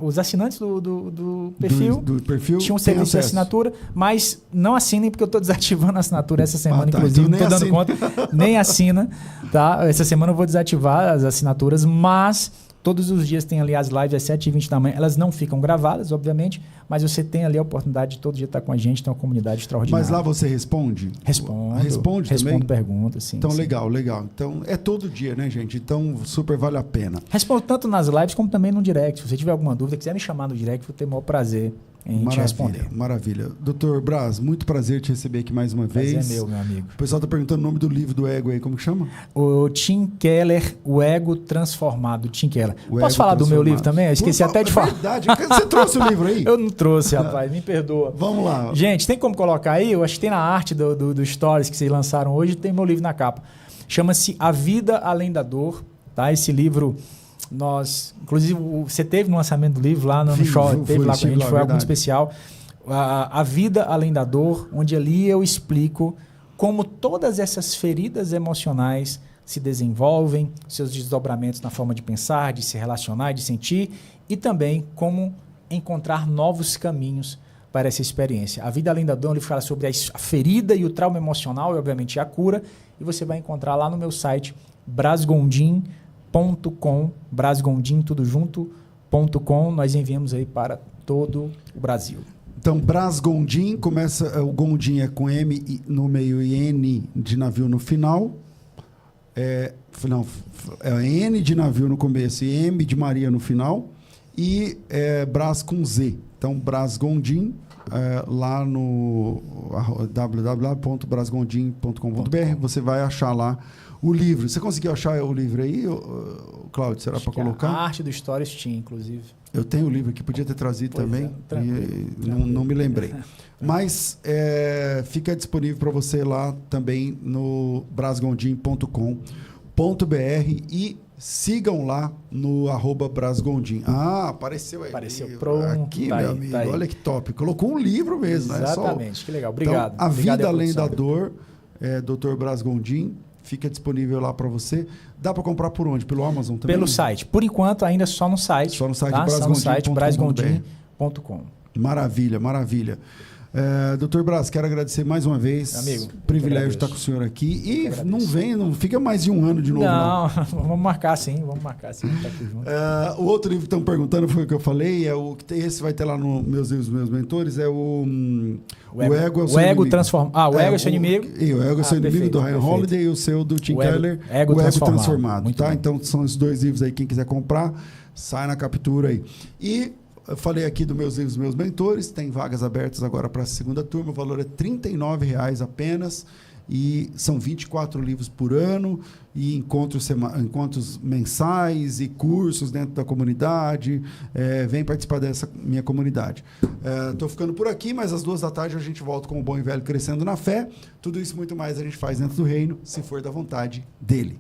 os assinantes do perfil, do perfil tinha um serviço de assinatura, mas não assinem porque eu estou desativando a assinatura essa semana, inclusive, então não estou dando conta, nem assina, tá? Essa semana eu vou desativar as assinaturas, mas todos os dias tem ali as lives às 7h20 da manhã, elas não ficam gravadas, obviamente, mas você tem ali a oportunidade de todo dia estar com a gente, tem uma comunidade extraordinária. Mas lá você responde? Respondo perguntas, sim. Então, sim. legal. Então, é todo dia, né, gente? Então, super vale a pena. Respondo tanto nas lives como também no direct. Se você tiver alguma dúvida, quiser me chamar no direct, vou ter o maior prazer em te responder. Maravilha. Dr. Braz, muito prazer te receber aqui mais uma vez. Prazer é meu amigo. O pessoal está perguntando o nome do livro do ego aí, como que chama? O Tim Keller, O Ego Transformado. Tim Keller. Posso falar do meu livro também? Eu esqueci até de falar. É verdade. Você trouxe o livro aí? Eu não trouxe, rapaz. Me perdoa. Vamos lá. Gente, tem como colocar aí? Eu acho que tem na arte do Stories que vocês lançaram hoje, tem meu livro na capa. Chama-se A Vida Além da Dor. Tá? Esse livro... Inclusive, você teve no lançamento do livro lá no show, teve lá com a gente, foi algo especial. A Vida Além da Dor, onde ali eu explico como todas essas feridas emocionais se desenvolvem, seus desdobramentos na forma de pensar, de se relacionar, de sentir, e também como encontrar novos caminhos para essa experiência. A Vida Além da Dor, ele fala sobre a ferida e o trauma emocional, e obviamente a cura, e você vai encontrar lá no meu site, brasgondin.com, Brasgondin, tudo junto.com, nós enviamos aí para todo o Brasil. Então, Brasgondin, começa, o Gondim é com M no meio e N de navio no final. É N de navio no começo e M de Maria no final. E Braz com Z. Então, Brasgondin, lá no www.brasgondin.com.br, você vai achar lá o livro. Você conseguiu achar o livro aí, Cláudio? Será para colocar? A arte do Stories tinha, inclusive. Eu tenho o livro aqui, podia ter trazido também. Não me lembrei. Mas fica disponível para você lá também no brasgondin.com.br e sigam lá no @brasgondin. Apareceu aí. Apareceu pronto. Aqui, meu amigo. Tá, olha que top. Colocou um livro mesmo. Exatamente, que legal. Obrigado. Então, A Vida Além da Dor, Dr. Brasgondin, fica disponível lá para você. Dá para comprar por onde? Pelo Amazon também? Pelo site. Por enquanto, ainda só no site. Só no site, tá? brasgondin.com. Maravilha, maravilha. Dr. Braz, quero agradecer mais uma vez. Amigo, privilégio estar com o senhor aqui. E não fica mais de um ano de novo. Não. Vamos marcar sim, vamos estar aqui junto. O outro livro que estão perguntando foi o que eu falei, esse vai ter lá no Meus Livros, Meus Mentores, o Ego é o seu inimigo. Transformado. O Ego é seu inimigo. E o Ego é seu inimigo, do Ryan Holiday, e o seu do Tim Keller, o Ego Transformado. Tá? Então são esses dois livros aí, quem quiser comprar, sai na captura aí. E eu falei aqui dos Meus Livros, Meus Mentores, tem vagas abertas agora para a segunda turma, o valor é R$ 39,00 apenas, e são 24 livros por ano, e encontros mensais e cursos dentro da comunidade. Vem participar dessa minha comunidade. Estou ficando por aqui, mas às 14h a gente volta com o Bom e Velho Crescendo na Fé. Tudo isso e muito mais a gente faz dentro do reino, se for da vontade dele.